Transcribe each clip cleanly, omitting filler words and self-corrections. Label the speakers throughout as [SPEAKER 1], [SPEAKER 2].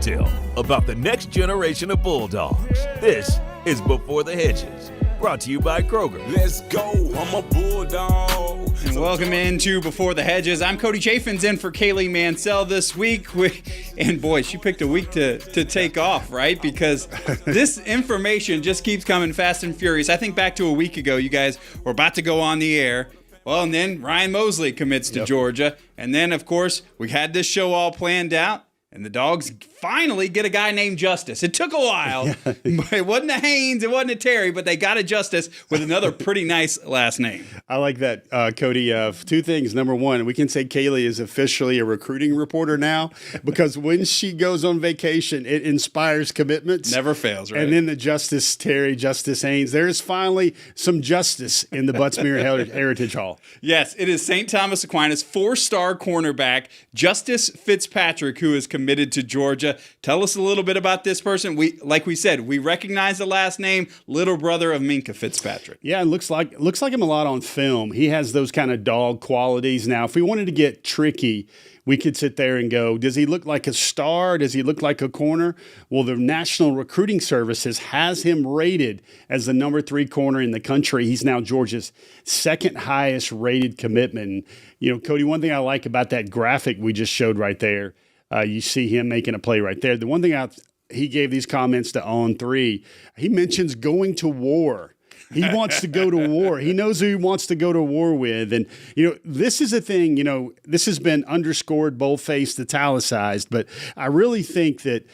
[SPEAKER 1] intel about the next generation of Bulldogs. This is Before the Hedges, brought to you by Kroger.
[SPEAKER 2] Let's go, I'm a Bulldog.
[SPEAKER 3] And welcome into Before the Hedges. I'm Cody Chaffins in for Kaylee Mansell this week. And boy, she picked a week to take off, right? Because this information just keeps coming fast and furious. I think back to a week ago, you guys were about to go on the air. Well, and then Ryan Mosley commits to Georgia. And then, of course, we had this show all planned out. And the Dogs finally get a guy named Justice. It took a while. It wasn't a Haynes, it wasn't a Terry, but they got a Justice with another pretty nice last name.
[SPEAKER 4] I like that, Cody. Two things. Number one, we can say Kaylee is officially a recruiting reporter now because when she goes on vacation, it inspires commitments.
[SPEAKER 3] Never fails, right?
[SPEAKER 4] And then the Justice Terry, Justice Haynes. There is finally some justice in the Butts-Mehre Heritage Hall.
[SPEAKER 3] Yes, it is St. Thomas Aquinas 4-star cornerback Justice Fitzpatrick, who is committed to Georgia. Tell us a little bit about this person. Like we said, we recognize the last name, little brother of Minkah Fitzpatrick.
[SPEAKER 4] Yeah, it looks like him a lot on film. He has those kind of dog qualities. Now, if we wanted to get tricky, we could sit there and go, does he look like a star? Does he look like a corner? Well, the National Recruiting Services has him rated as the number 3 corner in the country. He's now Georgia's second highest rated commitment. And, you know, Cody, one thing I like about that graphic we just showed right there, you see him making a play right there. The one thing he gave these comments to On3, he mentions going to war. He wants to go to war. He knows who he wants to go to war with. And, you know, this is a thing, you know, this has been underscored, bold-faced, italicized, but I really think that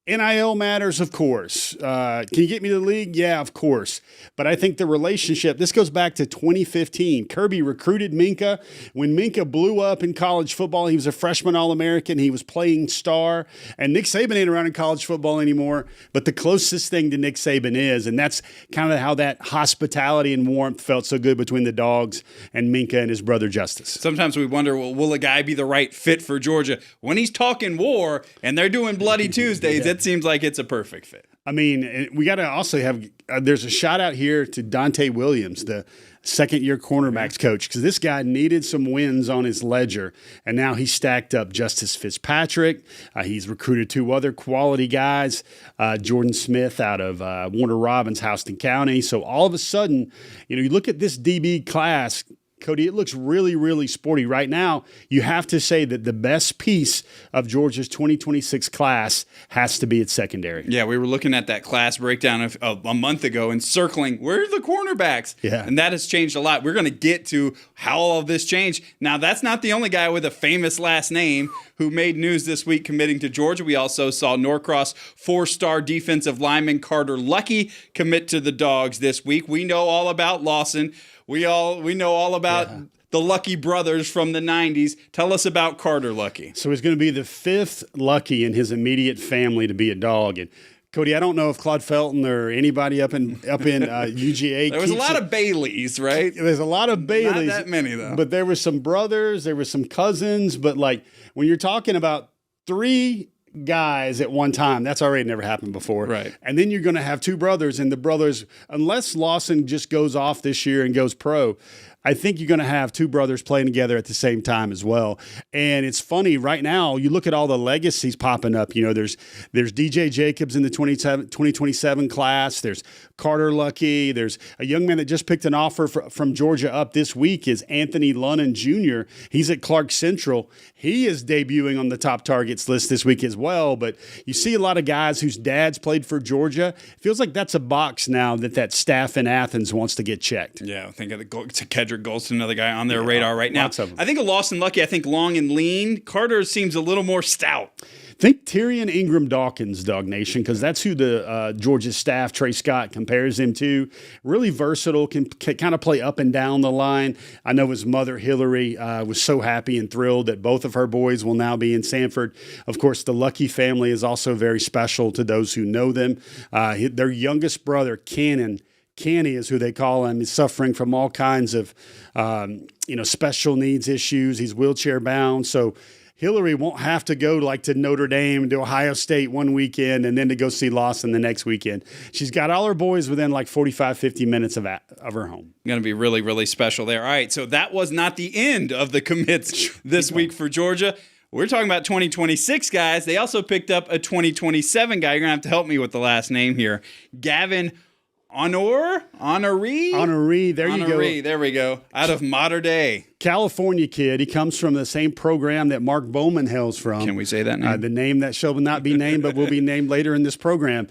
[SPEAKER 4] NIL matters, of course. Can you get me to the league? Yeah, of course. But I think the relationship, this goes back to 2015. Kirby recruited Minkah. When Minkah blew up in college football, he was a freshman All-American. He was playing star. And Nick Saban ain't around in college football anymore, but the closest thing to Nick Saban is. And that's kind of how that hospitality and warmth felt so good between the Dogs and Minkah and his brother Justice.
[SPEAKER 3] Sometimes we wonder, well, will a guy be the right fit for Georgia? When he's talking war and they're doing Bloody Tuesdays, it seems like it's a perfect fit.
[SPEAKER 4] I mean, we got to also have there's a shout out here to Dante Williams, the second-year cornerbacks coach, because this guy needed some wins on his ledger, and now he's stacked up Justice Fitzpatrick. He's recruited 2 other quality guys, Jordan Smith out of Warner Robins, Houston County. So all of a sudden, you know, you look at this DB class, Cody, it looks really, really sporty. Right now, you have to say that the best piece of Georgia's 2026 class has to be its secondary.
[SPEAKER 3] Yeah, we were looking at that class breakdown a month ago and circling, where are the cornerbacks?
[SPEAKER 4] Yeah.
[SPEAKER 3] And that has changed a lot. We're going to get to how all of this changed. Now, that's not the only guy with a famous last name who made news this week committing to Georgia. We also saw Norcross 4-star defensive lineman Carter Lucky commit to the Dogs this week. We know all about Lawson. We know all about the Lucky brothers from the 90s. Tell us about Carter Lucky.
[SPEAKER 4] So he's going to be the 5th Lucky in his immediate family to be a dog. And Cody, I don't know if Claude Felton or anybody up in UGA.
[SPEAKER 3] There was a lot of Baileys, right?
[SPEAKER 4] There's a lot of Baileys.
[SPEAKER 3] Not that many, though.
[SPEAKER 4] But there were some brothers, there were some cousins. But like when you're talking about 3 guys at one time, that's already never happened before.
[SPEAKER 3] Right.
[SPEAKER 4] And then you're going to have 2 brothers, and the brothers, unless Lawson just goes off this year and goes pro, I think you're going to have 2 brothers playing together at the same time as well. And it's funny right now, you look at all the legacies popping up. You know, there's DJ Jacobs in the 2027 class. There's Carter Lucky. There's a young man that just picked an offer from Georgia up this week is Anthony Lunnan Jr. He's at Clark Central. He is debuting on the top targets list this week as well. But you see a lot of guys whose dads played for Georgia. It feels like that's a box now that staff in Athens wants to get checked.
[SPEAKER 3] Yeah, I think of Kedrick Golston, another guy on their radar right now.
[SPEAKER 4] Lots of them.
[SPEAKER 3] I think of Lawson Lucky, I think long and lean. Carter seems a little more stout.
[SPEAKER 4] Think Tyrion Ingram Dawkins, DawgNation, because that's who the Georgia staff, Trey Scott, compares him to. Really versatile, can kind of play up and down the line. I know his mother, Hillary, was so happy and thrilled that both of her boys will now be in Sanford. Of course, the Lucky family is also very special to those who know them. Their youngest brother, Canny is who they call him. He's suffering from all kinds of, special needs issues. He's wheelchair bound. So Hillary won't have to go to Notre Dame, to Ohio State one weekend, and then to go see Lawson the next weekend. She's got all her boys within 45, 50 minutes of her home.
[SPEAKER 3] Going to be really, really special there. All right, so that was not the end of the commits this week for Georgia. We're talking about 2026 guys. They also picked up a 2027 guy. You're going to have to help me with the last name here. Gavin Honoree?
[SPEAKER 4] There you go.
[SPEAKER 3] There we go. Out of Mater Dei.
[SPEAKER 4] California kid. He comes from the same program that Mark Bowman hails from.
[SPEAKER 3] Can we say that name?
[SPEAKER 4] The name that shall not be named, but will be named later in this program.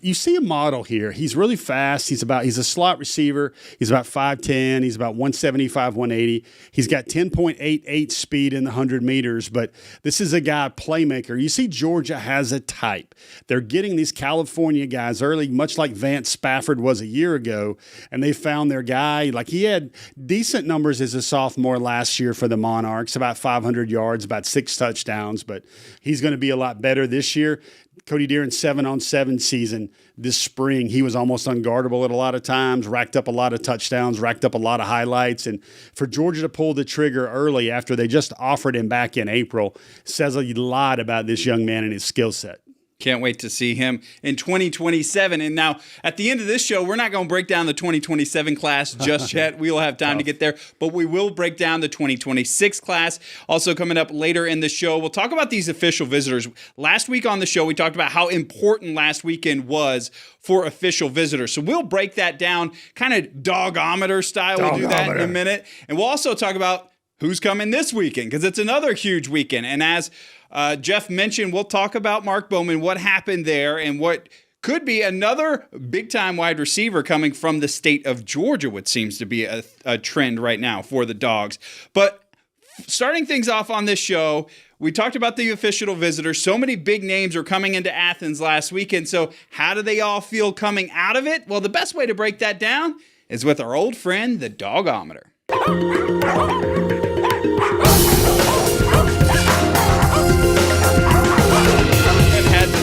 [SPEAKER 4] You see a model here. He's really fast. He's a slot receiver. He's about 5'10". He's about 175, 180. He's got 10.88 speed in the 100 meters, but this is a guy, playmaker. You see Georgia has a type. They're getting these California guys early, much like Vance Spafford was a year ago, and they found their guy. Like, he had decent numbers as a sophomore last year for the Monarchs, about 500 yards, about 6 touchdowns, but he's going to be a lot better this year. Cody Deeran's 7-on-7 season this spring, he was almost unguardable at a lot of times, racked up a lot of touchdowns, racked up a lot of highlights. And for Georgia to pull the trigger early after they just offered him back in April says a lot about this young man and his skill set.
[SPEAKER 3] Can't wait to see him in 2027. And now, at the end of this show, we're not going to break down the 2027 class just yet. We will have time to get there, but we will break down the 2026 class. Also coming up later in the show, we'll talk about these official visitors. Last week on the show, we talked about how important last weekend was for official visitors. So we'll break that down kind of dogometer style. We'll do that in a minute. And we'll also talk about who's coming this weekend, because it's another huge weekend. And as Jeff mentioned, we'll talk about Mark Bowman, what happened there, and what could be another big-time wide receiver coming from the state of Georgia, which seems to be a trend right now for the Dogs. But starting things off on this show, we talked about the official visitors. So many big names are coming into Athens last weekend. So how do they all feel coming out of it? Well, the best way to break that down is with our old friend, the Dogometer.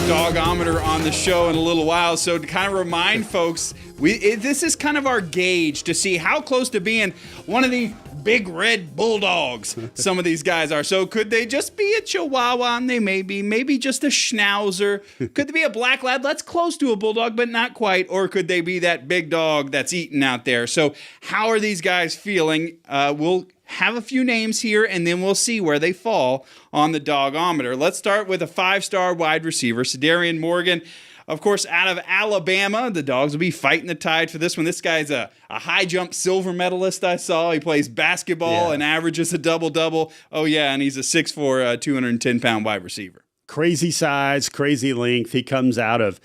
[SPEAKER 3] Dogometer on the show in a little while, so to kind of remind folks, this is kind of our gauge to see how close to being one of these big red bulldogs some of these guys are. So could they just be a Chihuahua? And they maybe just a Schnauzer. Could they be a black lab? That's close to a bulldog, but not quite. Or could they be that big dog that's eating out there? So how are these guys feeling? We'll have a few names here, and then we'll see where they fall on the Dogometer. Let's start with a 5-star wide receiver, Cedarian Morgan. Of course, out of Alabama, the Dogs will be fighting the tide for this one. This guy's a high jump silver medalist, I saw. He plays basketball and averages a double-double. Oh, yeah, and he's a 6'4", 210-pound wide receiver.
[SPEAKER 4] Crazy size, crazy length. He comes out of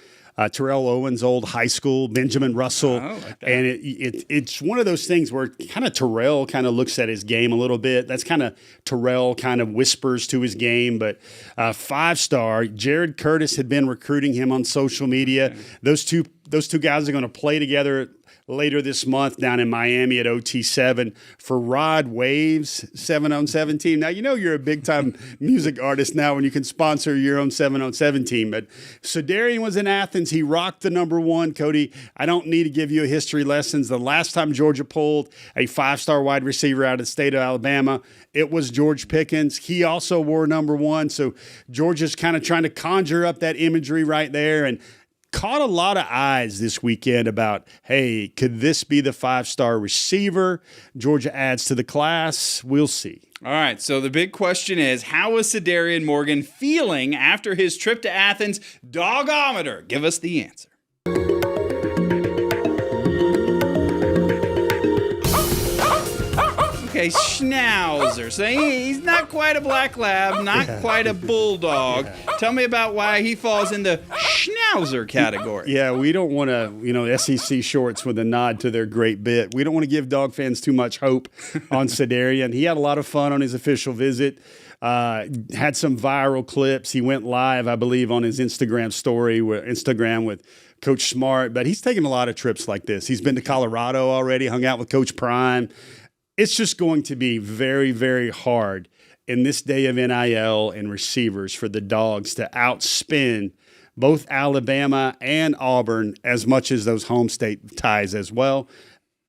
[SPEAKER 4] Terrell Owens' old high school, Benjamin Russell. And it's one of those things where kind of Terrell kind of looks at his game a little bit. That's kind of Terrell kind of whispers to his game. But 5-star, Jared Curtis had been recruiting him on social media. Those two guys are going to play together later this month down in Miami at OT7 for Rod Wave's 7-on-7 team. Now, you know you're a big-time music artist now when you can sponsor your own 7-on-7 team. But Cedarian was in Athens. He rocked the number 1. Cody, I don't need to give you a history lessons. The last time Georgia pulled a 5-star wide receiver out of the state of Alabama, it was George Pickens. He also wore number 1. So Georgia's kind of trying to conjure up that imagery right there, and caught a lot of eyes this weekend about, hey, could this be the 5-star receiver? Georgia adds to the class. We'll see.
[SPEAKER 3] All right, so the big question is, how is Cedarian Morgan feeling after his trip to Athens? Dogometer, give us the answer. Okay, Schnauzer. So he's not quite a black lab, not quite a bulldog. Tell me about why he falls in the Schnauzer category.
[SPEAKER 4] Yeah, we don't want to, SEC shorts with a nod to their great bit. We don't want to give dog fans too much hope on Cedarian. He had a lot of fun on his official visit. Had some viral clips. He went live, I believe, on his Instagram story, with Coach Smart. But he's taken a lot of trips like this. He's been to Colorado already, hung out with Coach Prime. It's just going to be very, very hard in this day of NIL and receivers for the Dogs to outspend both Alabama and Auburn as much as those home state ties as well.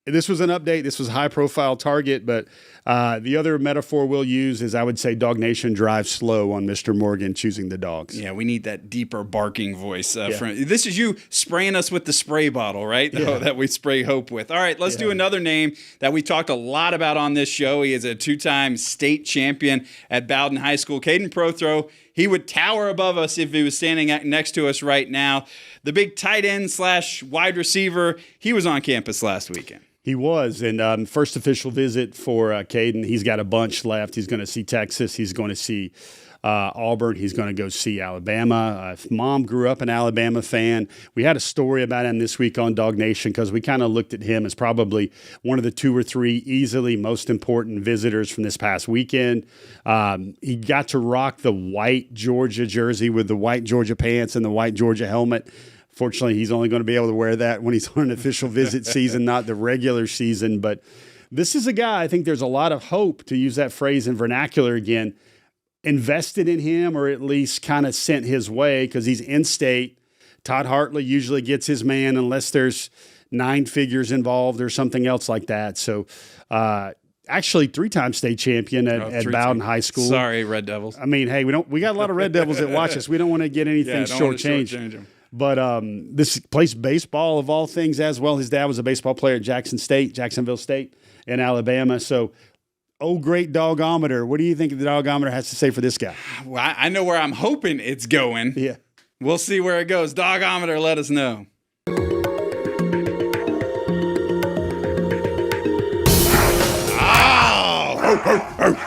[SPEAKER 4] This was an update. This was a high-profile target, but the other metaphor we'll use is I would say DawgNation drives slow on Mr. Morgan choosing the dogs.
[SPEAKER 3] Yeah, we need that deeper barking voice. This is you spraying us with the spray bottle, right?
[SPEAKER 4] Yeah.
[SPEAKER 3] That we spray hope with. All right, let's do another name that we talked a lot about on this show. He is a 2-time state champion at Bowden High School. Caden Prothro, he would tower above us if he was standing next to us right now. The big tight end / wide receiver, he was on campus last weekend.
[SPEAKER 4] He was, and first official visit for Caden. He's got a bunch left. He's going to see Texas. He's going to see Auburn. He's going to go see Alabama. Mom grew up an Alabama fan. We had a story about him this week on DawgNation because we kind of looked at him as probably one of the 2 or 3 easily most important visitors from this past weekend. He got to rock the white Georgia jersey with the white Georgia pants and the white Georgia helmet. Fortunately, he's only going to be able to wear that when he's on an official visit season, not the regular season. But this is a guy, I think there's a lot of hope, to use that phrase in vernacular again, invested in him or at least kind of sent his way because he's in-state. Todd Hartley usually gets his man unless there's 9 figures involved or something else like that. So actually 3-time state champion at Bowden High School.
[SPEAKER 3] Sorry, Red Devils.
[SPEAKER 4] I mean, hey, we got a lot of Red Devils that watch us. We don't want to get anything shortchanged. But this plays baseball of all things as well. His dad was a baseball player at Jacksonville State in Alabama. So, great dogometer. What do you think the dogometer has to say for this guy?
[SPEAKER 3] Well, I know where I'm hoping it's going.
[SPEAKER 4] Yeah.
[SPEAKER 3] We'll see where it goes. Dogometer, let us know.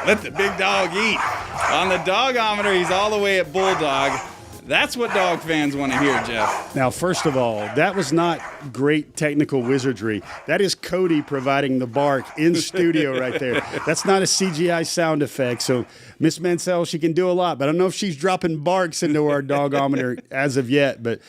[SPEAKER 3] Let the big dog eat. On the dogometer, he's all the way at Bulldog. That's what dog fans want to hear, Jeff.
[SPEAKER 4] Now, first of all, that was not great technical wizardry. That is Cody providing the bark in studio right there. That's not a CGI sound effect. So Miss Mansell, she can do a lot, but I don't know if she's dropping barks into our dogometer as of yet. But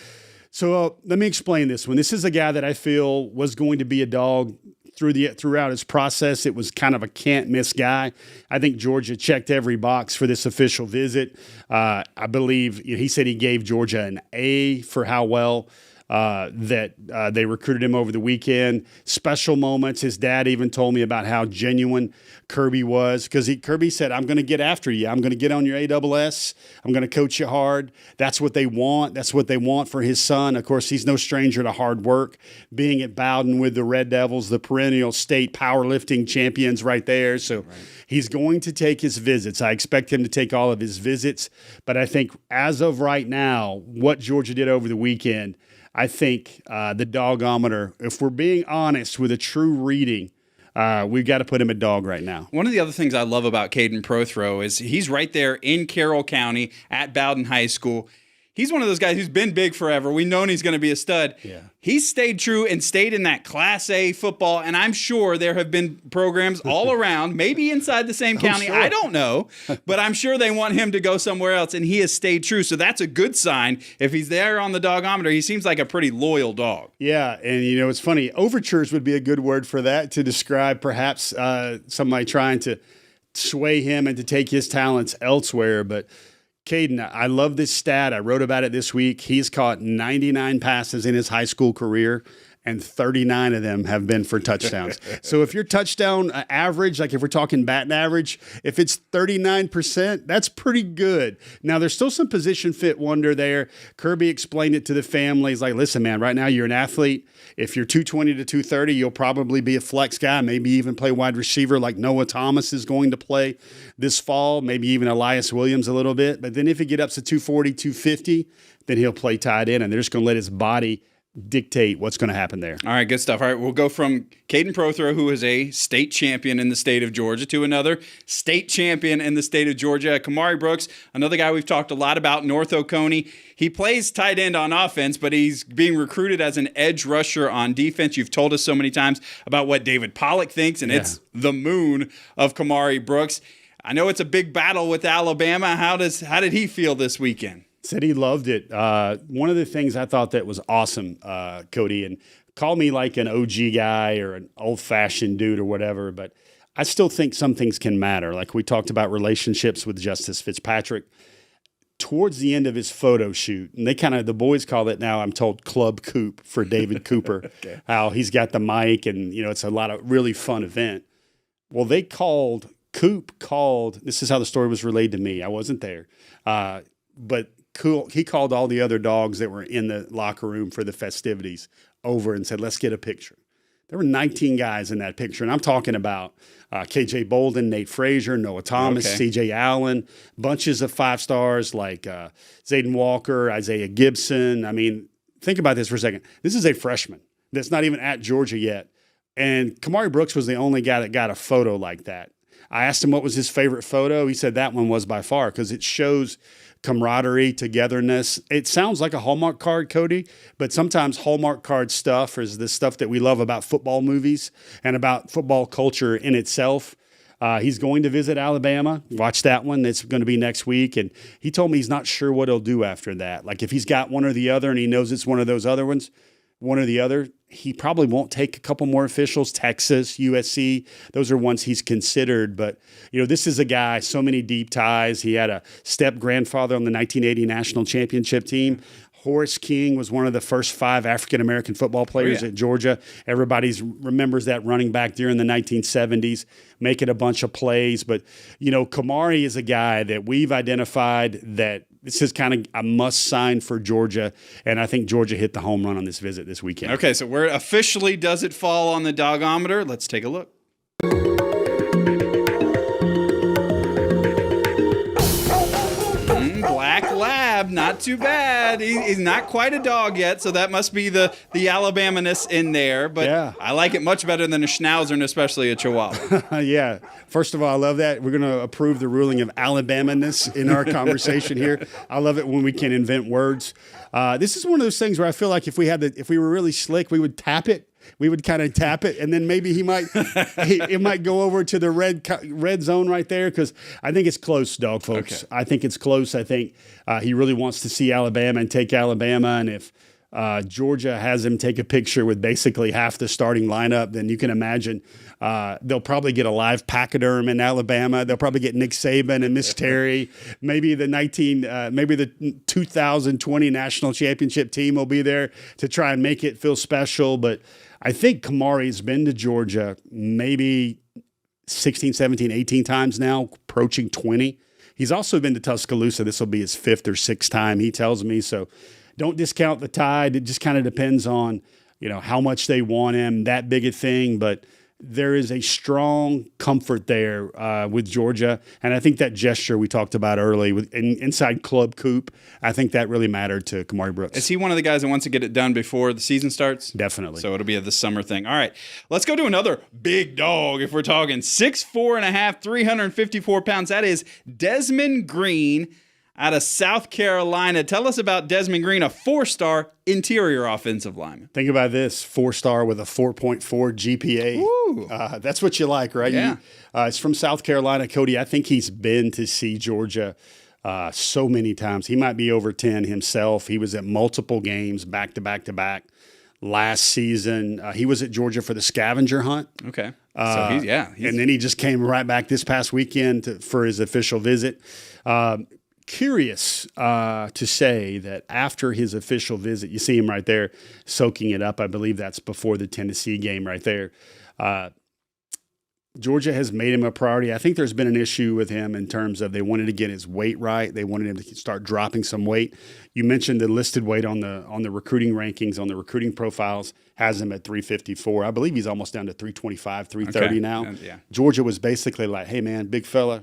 [SPEAKER 4] so let me explain this one. This is a guy that I feel was going to be a dog throughout his process. It was kind of a can't miss guy. I think Georgia checked every box for this official visit. I believe he said he gave Georgia an A for how well that they recruited him over the weekend. Special moments. His dad even told me about how genuine Kirby was because Kirby said, I'm going to get after you. I'm going to get on your ASS. I'm going to coach you hard. That's what they want. That's what they want for his son. Of course, he's no stranger to hard work. Being at Bowden with the Red Devils, the perennial state powerlifting champions right there. So he's going to take his visits. I expect him to take all of his visits. But I think as of right now, what Georgia did over the weekend, I think the dogometer, if we're being honest with a true reading, we've got to put him at dog right now.
[SPEAKER 3] One of the other things I love about Caden Prothro is he's right there in Carroll County at Bowden High School. He's one of those guys who's been big forever. We've known he's going to be a stud.
[SPEAKER 4] Yeah.
[SPEAKER 3] He's stayed true and stayed in that Class A football, and I'm sure there have been programs all around, maybe inside the same county.
[SPEAKER 4] Sure.
[SPEAKER 3] I don't know, but I'm sure they want him to go somewhere else, and he has stayed true. So that's a good sign. If he's there on the dogometer, he seems like a pretty loyal dog.
[SPEAKER 4] Yeah, and it's funny. Overtures would be a good word for that to describe perhaps somebody trying to sway him and to take his talents elsewhere, but Caden, I love this stat. I wrote about it this week. He's caught 99 passes in his high school career, and 39 of them have been for touchdowns. So if your touchdown average, like if we're talking batting average, if it's 39%, that's pretty good. Now, there's still some position fit wonder there. Kirby explained it to the family. He's like, listen, man, right now you're an athlete. If you're 220 to 230, you'll probably be a flex guy, maybe even play wide receiver like Noah Thomas is going to play this fall, maybe even Elias Williams a little bit. But then if he gets up to 240, 250, then he'll play tight end, and they're just going to let his body dictate what's going to happen there.
[SPEAKER 3] All right, good stuff. All right, we'll go from Caden Prothro, who is a state champion in the state of Georgia, to another state champion in the state of Georgia, Kamari Brooks, another guy we've talked a lot about, North Oconee. He plays tight end on offense, but he's being recruited as an edge rusher on defense. You've told us so many times about what David Pollock thinks, and it's the moon of Kamari Brooks. I know it's a big battle with Alabama. How did he feel this weekend?
[SPEAKER 4] Said he loved it. One of the things I thought that was awesome, Cody, and call me like an OG guy or an old-fashioned dude or whatever, but I still think some things can matter. Like we talked about relationships with Justice Fitzpatrick. towards the end of his photo shoot, and the boys call it now, I'm told, Club Coop for David Cooper,
[SPEAKER 3] Okay.
[SPEAKER 4] how he's got the mic and, it's a lot of really fun event. Well, Coop called, this is how the story was relayed to me. I wasn't there. But he called all the other dogs that were in the locker room for the festivities over and said, let's get a picture. There were 19 guys in that picture, and I'm talking about KJ Bolden, Nate Frazier, Noah Thomas, CJ Allen, bunches of 5 stars like Zayden Walker, Isaiah Gibson. I mean, think about this for a second. This is a freshman that's not even at Georgia yet, and Kamari Brooks was the only guy that got a photo like that. I asked him what was his favorite photo. He said that one was by far because it shows camaraderie, togetherness. It sounds like a Hallmark card, Cody, but sometimes Hallmark card stuff is the stuff that we love about football movies and about football culture in itself. He's going to visit Alabama. Watch that one. It's going to be next week. And he told me he's not sure what he'll do after that. Like if he's got one or the other and he knows it's one of those other ones, one or the other, he probably won't take a couple more officials. Texas, USC, those are ones he's considered. But, this is a guy, so many deep ties. He had a step-grandfather on the 1980 national championship team. Horace King was one of the first 5 African-American football players at Georgia. Everybody remembers that running back during the 1970s, making a bunch of plays. But, Kamari is a guy that we've identified that this is kind of a must sign for Georgia, and I think Georgia hit the home run on this visit this weekend.
[SPEAKER 3] Okay, so where officially does it fall on the dogometer? Let's take a look. Black Lab, not too bad. He's not quite a dog yet, so that must be the Alabama-ness in there. But
[SPEAKER 4] yeah.
[SPEAKER 3] I like it much better than a Schnauzer and especially a Chihuahua.
[SPEAKER 4] Yeah. First of all, I love that. We're going to approve the ruling of Alabama-ness in our conversation here. I love it when we can invent words. This is one of those things where I feel like if we were really slick, we would tap it. We would kind of tap it, and then maybe it might go over to the red zone right there because I think it's close, dog folks. Okay. I think it's close. I think he really wants to see Alabama and take Alabama, and if Georgia has him take a picture with basically half the starting lineup, then you can imagine they'll probably get a live pachyderm in Alabama. They'll probably get Nick Saban and Miss Terry. Maybe the 2020 national championship team will be there to try and make it feel special, but I think Kamari's been to Georgia maybe 16, 17, 18 times now, approaching 20. He's also been to Tuscaloosa. This will be his 5th or 6th time, he tells me. So don't discount the Tide. It just kind of depends on, how much they want him, that big a thing. But there is a strong comfort there with Georgia. And I think that gesture we talked about early inside Club Coop, I think that really mattered to Kamari Brooks.
[SPEAKER 3] Is he one of the guys that wants to get it done before the season starts?
[SPEAKER 4] Definitely.
[SPEAKER 3] So it'll be the summer thing. All right, let's go to another big dog if we're talking 6'4.5", 354 pounds. That is Desmond Green out of South Carolina. Tell us about Desmond Green, a 4-star interior offensive lineman.
[SPEAKER 4] Think about this, 4-star with a 4.4 GPA. That's what you like, right?
[SPEAKER 3] Yeah.
[SPEAKER 4] It's from South Carolina. Cody, I think he's been to see Georgia so many times. He might be over 10 himself. He was at multiple games back to back to back. Last season, he was at Georgia for the scavenger hunt.
[SPEAKER 3] Okay. So he's
[SPEAKER 4] and then he just came right back this past weekend for his official visit. Curious to say that after his official visit, you see him right there soaking it up. I believe that's before the Tennessee game right there. Georgia has made him a priority. I think there's been an issue with him in terms of they wanted to get his weight right. They wanted him to start dropping some weight. You mentioned the listed weight on the recruiting rankings, on the recruiting profiles, has him at 354. I believe he's almost down to 325, 330 now.
[SPEAKER 3] Yeah.
[SPEAKER 4] Georgia was basically like, hey, man, big fella,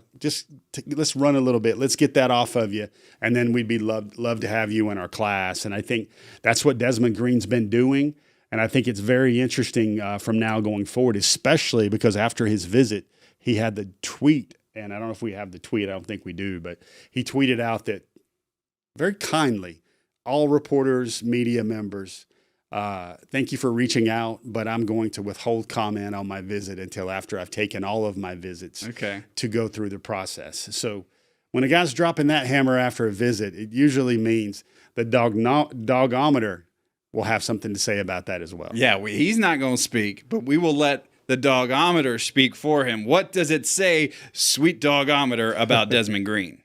[SPEAKER 4] let's run a little bit. Let's get that off of you, and then we'd be love to have you in our class. And I think that's what Desmond Green's been doing. And I think it's very interesting from now going forward, especially because after his visit, he had the tweet, and I don't know if we have the tweet. I don't think we do, but he tweeted out that very kindly, all reporters, media members, thank you for reaching out, but I'm going to withhold comment on my visit until after I've taken all of my visits to go through the process. So when a guy's dropping that hammer after a visit, it usually means the dogometer will have something to say about that as well.
[SPEAKER 3] Yeah, he's not going to speak, but we will let the dogometer speak for him. What does it say, sweet dogometer, about Desmond Green?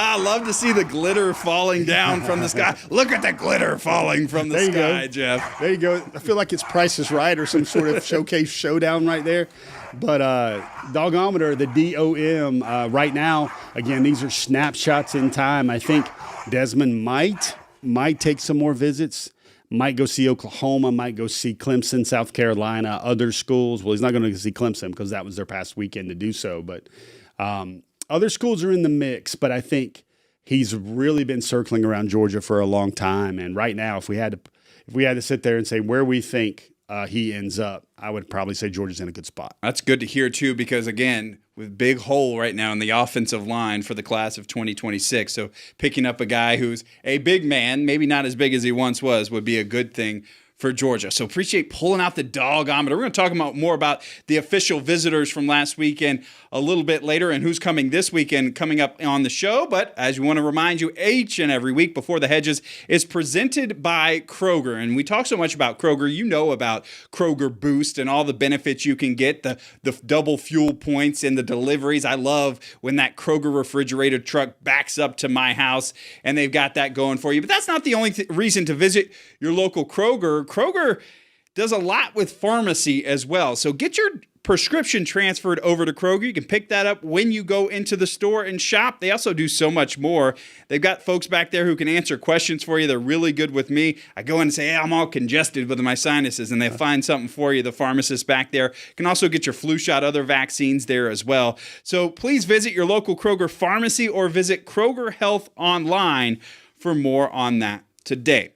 [SPEAKER 3] I love to see the glitter falling down from the sky. Look at the glitter falling from the sky, Jeff.
[SPEAKER 4] There you go. I feel like it's Price is Right or some sort of showcase showdown right there. But Dogometer, the DOM, right now, again, these are snapshots in time. I think Desmond might take some more visits. Might go see Oklahoma, might go see Clemson, South Carolina, other schools. Well, he's not going to see Clemson because that was their past weekend to do so. But other schools are in the mix. But I think he's really been circling around Georgia for a long time. And right now, if we had to sit there and say where we think he ends up, I would probably say Georgia's in a good spot.
[SPEAKER 3] That's good to hear, too, because, again, with big hole right now in the offensive line for the class of 2026. So picking up a guy who's a big man, maybe not as big as he once was, would be a good thing for Georgia. So appreciate pulling out the Dogometer. We're going to talk more about the official visitors from last weekend a little bit later and who's coming this weekend coming up on the show. But as we want to remind you, each and every week Before the Hedges is presented by Kroger. And we talk so much about Kroger. You know about Kroger Boost and all the benefits you can get, the double fuel points and the deliveries. I love when that Kroger refrigerator truck backs up to my house and they've got that going for you. But that's not the only reason to visit your local Kroger. Kroger does a lot with pharmacy as well. So get your prescription transferred over to Kroger. You can pick that up when you go into the store and shop. They also do so much more. They've got folks back there who can answer questions for you. They're really good with me. I go in and say, hey, I'm all congested with my sinuses, and they find something for you. The pharmacist back there can also get your flu shot, other vaccines there as well. So please visit your local Kroger pharmacy or visit Kroger Health online for more on that today.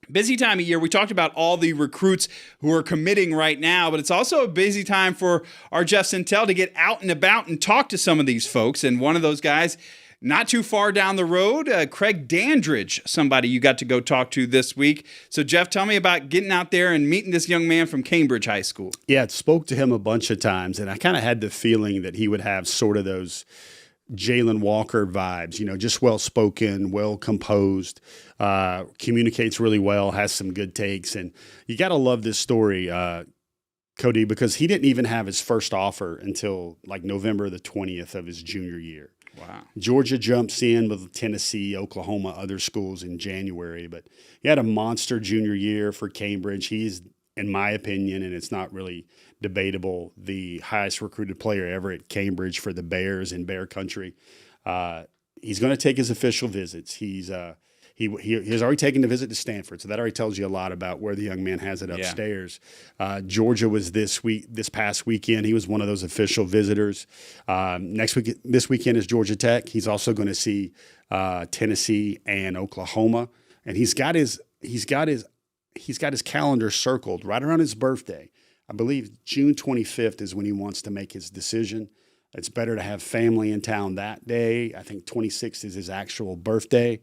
[SPEAKER 3] Busy time of year. We talked about all the recruits who are committing right now, but it's also a busy time for our Jeff Sentell to get out and about and talk to some of these folks. And one of those guys, not too far down the road, Craig Dandridge, somebody you got to go talk to this week. So, Jeff, tell me about getting out there and meeting this young man from Cambridge High School.
[SPEAKER 4] Yeah, I spoke to him a bunch of times, and I kind of had the feeling that he would have sort of those Jalen Walker vibes, just well-spoken, well-composed, communicates really well, has some good takes. And you got to love this story, Cody, because he didn't even have his first offer until like November the 20th of his junior year.
[SPEAKER 3] Wow.
[SPEAKER 4] Georgia jumps in with Tennessee, Oklahoma, other schools in January. But he had a monster junior year for Cambridge. He's, in my opinion, and it's not really debatable, the highest recruited player ever at Cambridge for the Bears in Bear Country. He's going to take his official visits. He has already taken a visit to Stanford, so that already tells you a lot about where the young man has it upstairs. Yeah. Georgia was this past weekend. He was one of those official visitors. This weekend is Georgia Tech. He's also going to see Tennessee and Oklahoma, and he's got his calendar circled right around his birthday. I believe June 25th is when he wants to make his decision. It's better to have family in town that day. I think 26th is his actual birthday.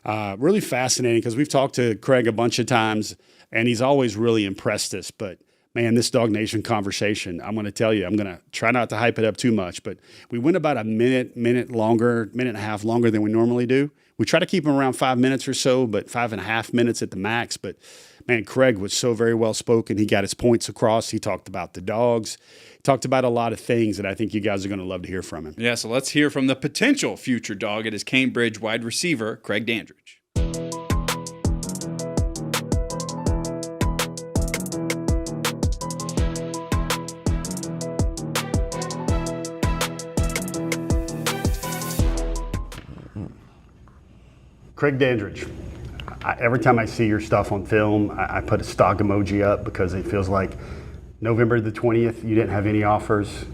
[SPEAKER 4] Really fascinating because we've talked to Craig a bunch of times, and he's always really impressed us. But, man, this DawgNation conversation, I'm going to tell you, I'm going to try not to hype it up too much, but we went about a minute and a half longer than we normally do. We try to keep them around 5 minutes or so, but 5.5 minutes at the max. But, man, Craig was so very well spoken. He got his points across. He talked about the dogs. He talked about a lot of things that I think you guys are going to love to hear from him.
[SPEAKER 3] Yeah, so let's hear from the potential future dog. It is Cambridge wide receiver Craig Dandridge.
[SPEAKER 4] Craig Dandridge. Every time I see your stuff on film, I put a stock emoji up because it feels like November the 20th, you didn't have any offers.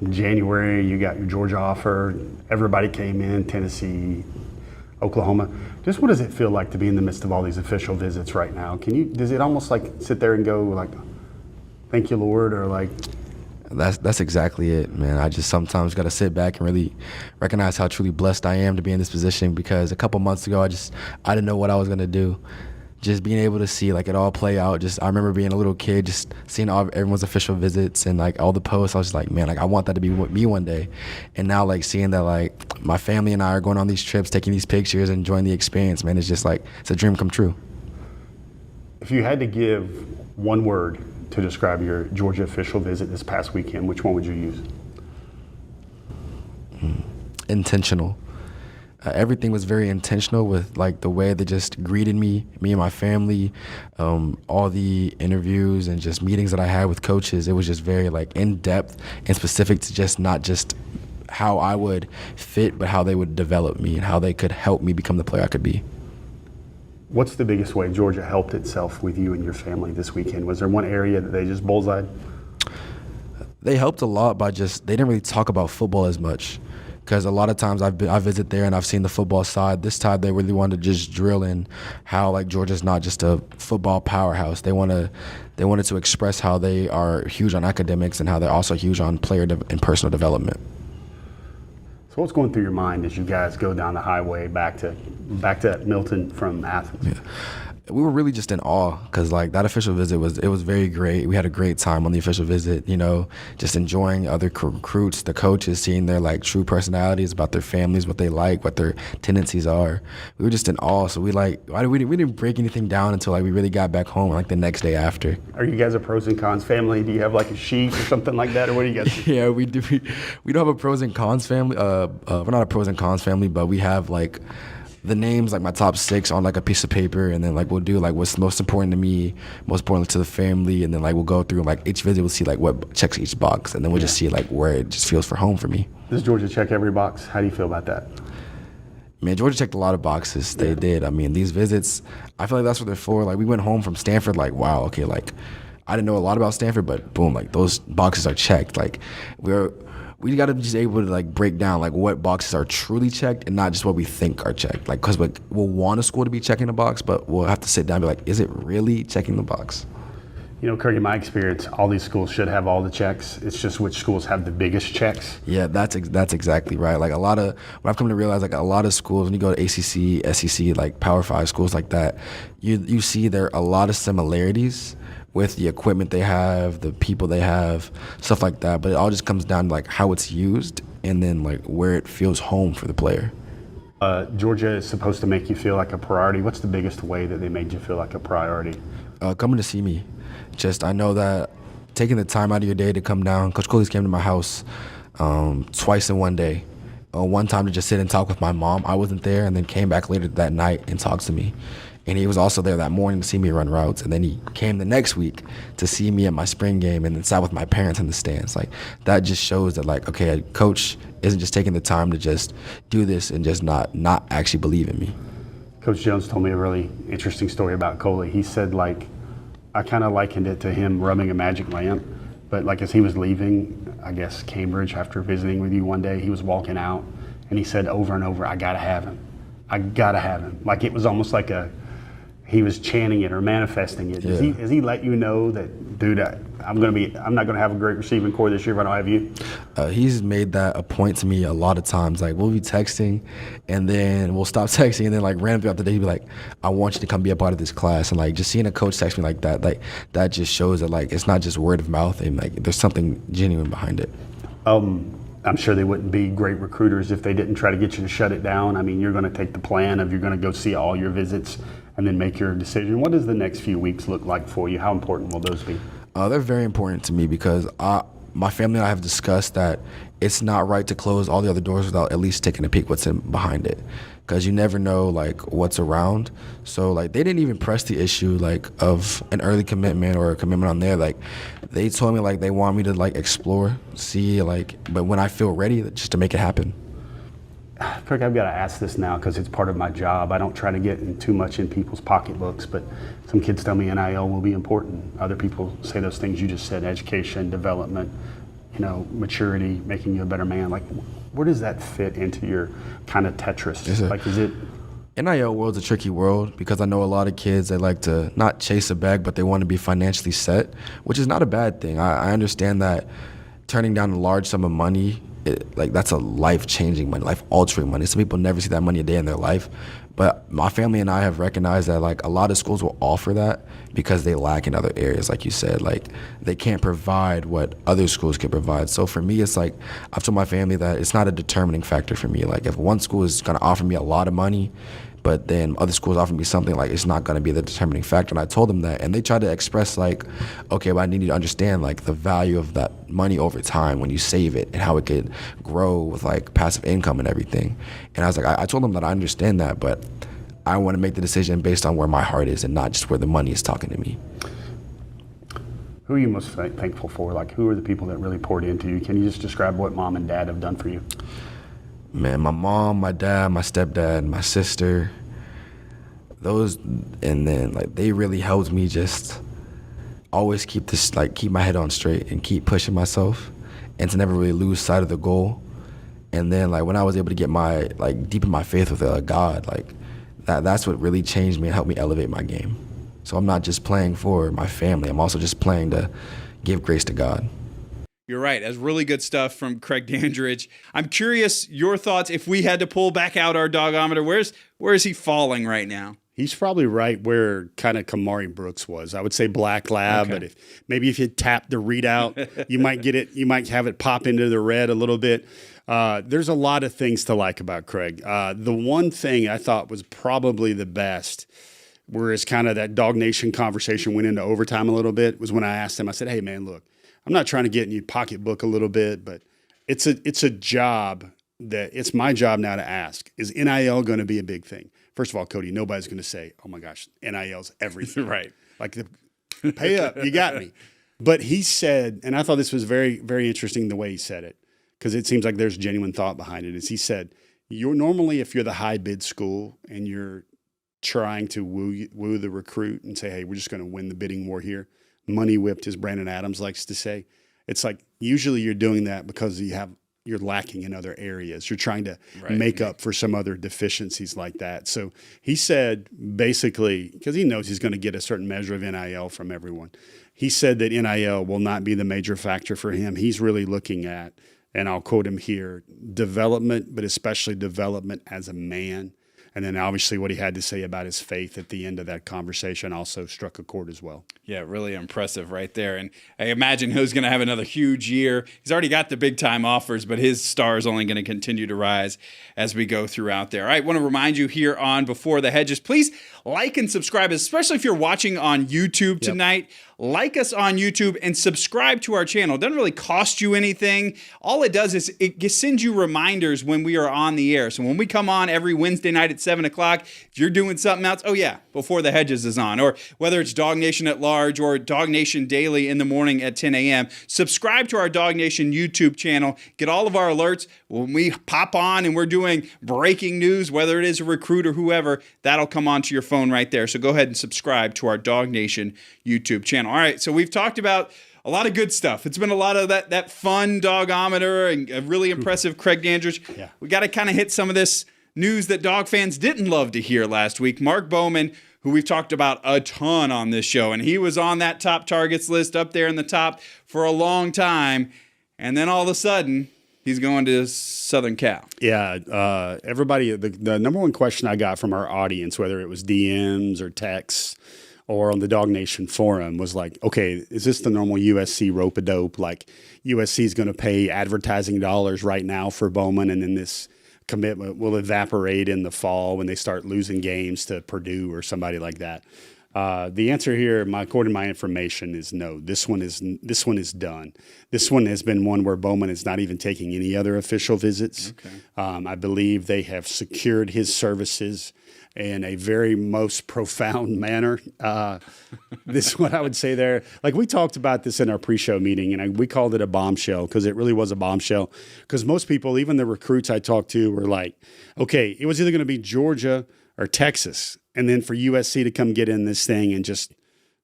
[SPEAKER 4] In January, you got your Georgia offer. Everybody came in, Tennessee, Oklahoma. Just what does it feel like to be in the midst of all these official visits right now? Does it almost like sit there and go like, thank you, Lord, or like?
[SPEAKER 5] That's exactly it, man. I just sometimes got to sit back and really recognize how truly blessed I am to be in this position, because a couple months ago, I didn't know what I was going to do. Just being able to see like it all play out. I remember being a little kid, just seeing everyone's official visits and like all the posts. I was just like, man, like I want that to be me one day. And now like seeing that like my family and I are going on these trips, taking these pictures, and enjoying the experience, man, it's just like it's a dream come true.
[SPEAKER 4] If you had to give one word to describe your Georgia official visit this past weekend, which one would you use?
[SPEAKER 5] Intentional. Everything was very intentional with like the way they just greeted me and my family, all the interviews and just meetings that I had with coaches. It was just very like in depth and specific to just not just how I would fit, but how they would develop me and how they could help me become the player I could be.
[SPEAKER 4] What's the biggest way Georgia helped itself with you and your family this weekend? Was there one area that they just bullseyed?
[SPEAKER 5] They helped a lot by they didn't really talk about football as much. Because a lot of times I visit there and I've seen the football side. This time they really wanted to just drill in how like Georgia's not just a football powerhouse. They wanted to express how they are huge on academics and how they're also huge on player and personal development.
[SPEAKER 4] So what's going through your mind as you guys go down the highway back to Milton from Athens?
[SPEAKER 5] Yeah. We were really just in awe because like that official visit was very great. We had a great time on the official visit, just enjoying other recruits, the coaches, seeing their like true personalities about their families, what they like, what their tendencies are. We were just in awe. So we didn't break anything down until like we really got back home like the next day after.
[SPEAKER 4] Are you guys a pros and cons family? Do you have like a sheet or something like that, or what do you guys do?
[SPEAKER 5] Yeah, we do. We don't have a pros and cons family. We're not a pros and cons family, but we have like the names, like my top 6 on like a piece of paper, and then like we'll do like what's most important to me, most important to the family, and then like we'll go through like each visit, we'll see like what checks each box, and then we'll just see like where it just feels for home for me.
[SPEAKER 4] Does Georgia check every box? How do you feel about that?
[SPEAKER 5] Man, Georgia checked a lot of boxes. They did. I mean, these visits, I feel like that's what they're for. Like we went home from Stanford, like wow, okay, like I didn't know a lot about Stanford, but boom, like those boxes are checked. Like we got to be just able to like break down like what boxes are truly checked and not just what we think are checked. Like, because we'll want a school to be checking the box, but we'll have to sit down and be like, is it really checking the box?
[SPEAKER 4] Kirk, in my experience, all these schools should have all the checks. It's just which schools have the biggest checks.
[SPEAKER 5] Yeah, that's exactly right. Like what I've come to realize, like a lot of schools, when you go to ACC, SEC, like Power 5 schools like that, you see there are a lot of similarities with the equipment they have, the people they have, stuff like that. But it all just comes down to like how it's used and then like where it feels home for the player.
[SPEAKER 4] Georgia is supposed to make you feel like a priority. What's the biggest way that they made you feel like a priority?
[SPEAKER 5] Coming to see me. I know that taking the time out of your day to come down. Coach Cooley's came to my house twice in one day. One time to just sit and talk with my mom. I wasn't there, and then came back later that night and talked to me. And he was also there that morning to see me run routes. And then he came the next week to see me at my spring game and then sat with my parents in the stands. Like, that just shows that, like, okay, a coach isn't just taking the time to just do this and just not actually believe in me.
[SPEAKER 4] Coach Jones told me a really interesting story about Coley. He said, like, I kind of likened it to him rubbing a magic lamp. But, like, as he was leaving, I guess, Cambridge after visiting with you one day, he was walking out, and he said over and over, I got to have him. I got to have him. Like, it was almost like he was chanting it or manifesting it.
[SPEAKER 5] Yeah.
[SPEAKER 4] Has he let you know that, dude, I'm not gonna have a great receiving core this year if I don't have you?
[SPEAKER 5] He's made that a point to me a lot of times. Like, we'll be texting, and then we'll stop texting, and then like randomly throughout the day, he'll be like, I want you to come be a part of this class. And like just seeing a coach text me like that just shows that like it's not just word of mouth, and like there's something genuine behind it.
[SPEAKER 4] I'm sure they wouldn't be great recruiters if they didn't try to get you to shut it down. I mean, you're going to take the plan of you're going to go see all your visits and then make your decision. What does the next few weeks look like for you? How important will those be?
[SPEAKER 5] They're very important to me because my family and I have discussed that it's not right to close all the other doors without at least taking a peek what's in behind it, because you never know like what's around. So like they didn't even press the issue like of an early commitment or a commitment on there. Like they told me like they want me to like explore, see like, but when I feel ready, just to make it happen.
[SPEAKER 4] Kirk, I've got to ask this now because it's part of my job. I don't try to get in too much in people's pocketbooks, but some kids tell me NIL will be important. Other people say those things you just said, education, development, maturity, making you a better man. Like, where does that fit into your kind of Tetris? Like, is it?
[SPEAKER 5] NIL world's a tricky world because I know a lot of kids, they like to not chase a bag, but they want to be financially set, which is not a bad thing. I understand that turning down a large sum of money, that's a life-changing money, life-altering money. Some people never see that money a day in their life. But my family and I have recognized that like a lot of schools will offer that because they lack in other areas, like you said. Like they can't provide what other schools can provide. So for me, it's like I've told my family that it's not a determining factor for me. Like if one school is going to offer me a lot of money, But then other schools offered me something like it's not going to be the determining factor. And I told them that. And they tried to express like, okay, but I need you to understand like the value of that money over time when you save it and how it could grow with like passive income and everything. And I was like, I told them that I understand that, but I want to make the decision based on where my heart is and not just where the money is talking to me.
[SPEAKER 4] Who are you most thankful for? Like, who are the people that really poured into you? Can you just describe what mom and dad have done for you?
[SPEAKER 5] Man, my mom, my dad, my stepdad, my sister, those, and then like they really helped me just always keep my head on straight and keep pushing myself and to never really lose sight of the goal. And then like when I was able to get deepen my faith with God, like that's what really changed me and helped me elevate my game. So I'm not just playing for my family, I'm also just playing to give grace to God.
[SPEAKER 3] You're right. That's really good stuff from Craig Dandridge. I'm curious your thoughts. If we had to pull back out our dogometer, where is he falling right now?
[SPEAKER 4] He's probably right where kind of Kamari Brooks was. I would say Black Lab,
[SPEAKER 3] Okay.
[SPEAKER 4] but if you tap the readout, you might get it. You might have it pop into the red a little bit. There's a lot of things to like about Craig. The one thing I thought was probably the best, whereas kind of that DawgNation conversation went into overtime a little bit, was when I asked him. I said, "Hey man, look, I'm not trying to get in your pocketbook a little bit, but it's a job that it's my job now to ask, is NIL going to be a big thing?" First of all, Cody, nobody's going to say, "Oh my gosh, NIL's everything."
[SPEAKER 3] Right.
[SPEAKER 4] Like, pay up, you got me. But he said, and I thought this was very, very interesting the way he said it, because it seems like there's genuine thought behind it, is he said, you're normally, if you're the high bid school and you're trying to woo the recruit and say, "Hey, we're just going to win the bidding war here," money whipped, as Brandon Adams likes to say. It's like usually you're doing that because you're lacking in other areas. You're trying to make up for some other deficiencies like that. So he said basically, because he knows he's going to get a certain measure of NIL from everyone, he said that NIL will not be the major factor for him. He's really looking at, and I'll quote him here, development, but especially development as a man. And then obviously what he had to say about his faith at the end of that conversation also struck a chord as well.
[SPEAKER 3] Yeah, really impressive right there. And I imagine he's going to have another huge year. He's already got the big-time offers, but his star is only going to continue to rise as we go throughout there. All right, I want to remind you here on Before the Hedges, please like and subscribe, especially if you're watching on YouTube tonight. Like us on YouTube and subscribe to our channel. It doesn't really cost you anything. All it does is it sends you reminders when we are on the air. So when we come on every Wednesday night at 7 o'clock, if you're doing something else, oh yeah, Before the Hedges is on. Or whether it's DawgNation at large or DawgNation daily in the morning at 10 a.m., subscribe to our DawgNation YouTube channel. Get all of our alerts. When we pop on and we're doing breaking news, whether it is a recruit or whoever, that'll come onto your phone right there. So go ahead and subscribe to our DawgNation YouTube channel. All right, so we've talked about a lot of good stuff. It's been a lot of that fun dogometer and a really impressive Craig Dandridge.
[SPEAKER 4] Yeah.
[SPEAKER 3] We got to kind of hit some of this news that dog fans didn't love to hear last week. Mark Bowman, who we've talked about a ton on this show, and he was on that top targets list up there in the top for a long time, and then all of a sudden, he's going to Southern Cal.
[SPEAKER 4] Yeah, everybody, the number one question I got from our audience, whether it was DMs or texts or on the DawgNation forum, was like, okay, is this the normal USC rope-a-dope? Like USC is going to pay advertising dollars right now for Bowman, and then this commitment will evaporate in the fall when they start losing games to Purdue or somebody like that. The answer here, according to my information, is no. This one is done. This one has been one where Bowman is not even taking any other official visits. Okay. I believe they have secured his services in a very most profound manner. This is what I would say there. Like, we talked about this in our pre-show meeting, and we called it a bombshell because it really was a bombshell. Because most people, even the recruits I talked to, were like, okay, it was either going to be Georgia or Texas. And then for USC to come get in this thing and just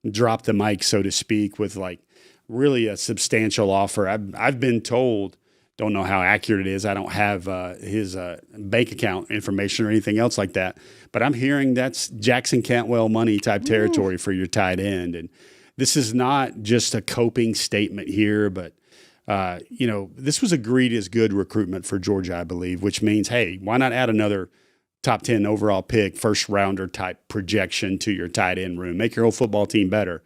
[SPEAKER 4] drop the mic, so to speak, with like really a substantial offer. I've been told, don't know how accurate it is. I don't have his bank account information or anything else like that. But I'm hearing that's Jackson Cantwell money type territory for your tight end. And this is not just a coping statement here, but this was agreed as good recruitment for Georgia, I believe, which means, hey, why not add another top 10 overall pick, first rounder type projection to your tight end room, make your whole football team better.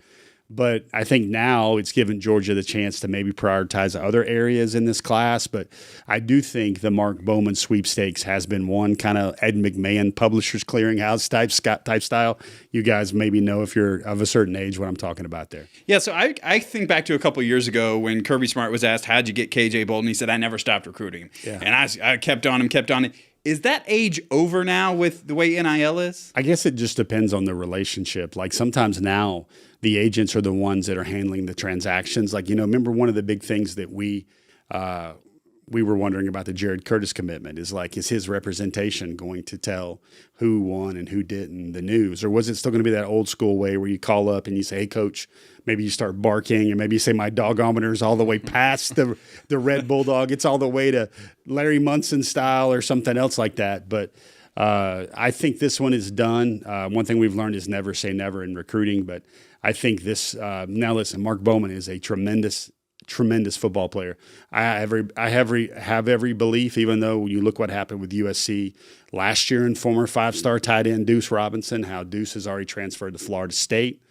[SPEAKER 4] But I think now it's given Georgia the chance to maybe prioritize other areas in this class. But I do think the Mark Bowman sweepstakes has been one kind of Ed McMahon Publishers Clearinghouse type style. You guys maybe know if you're of a certain age what I'm talking about there.
[SPEAKER 3] Yeah, so I think back to a couple of years ago when Kirby Smart was asked, how'd you get KJ Bolden? He said, I never stopped recruiting him.
[SPEAKER 4] Yeah.
[SPEAKER 3] And I kept on him. Is that age over now with the way NIL is?
[SPEAKER 4] I guess it just depends on the relationship. Like sometimes now the agents are the ones that are handling the transactions. Like, remember one of the big things that we were wondering about the Jared Curtis commitment is his representation going to tell who won and who didn't the news? Or was it still going to be that old school way where you call up and you say, hey, coach, maybe you start barking, and maybe you say my dogometer is all the way past the Red Bulldog. It's all the way to Larry Munson style or something else like that. But I think this one is done. One thing we've learned is never say never in recruiting. But I think this now listen, Mark Bowman is a tremendous football player. I have every belief, even though you look what happened with USC last year and former 5-star tight end Deuce Robinson, how Deuce has already transferred to Florida State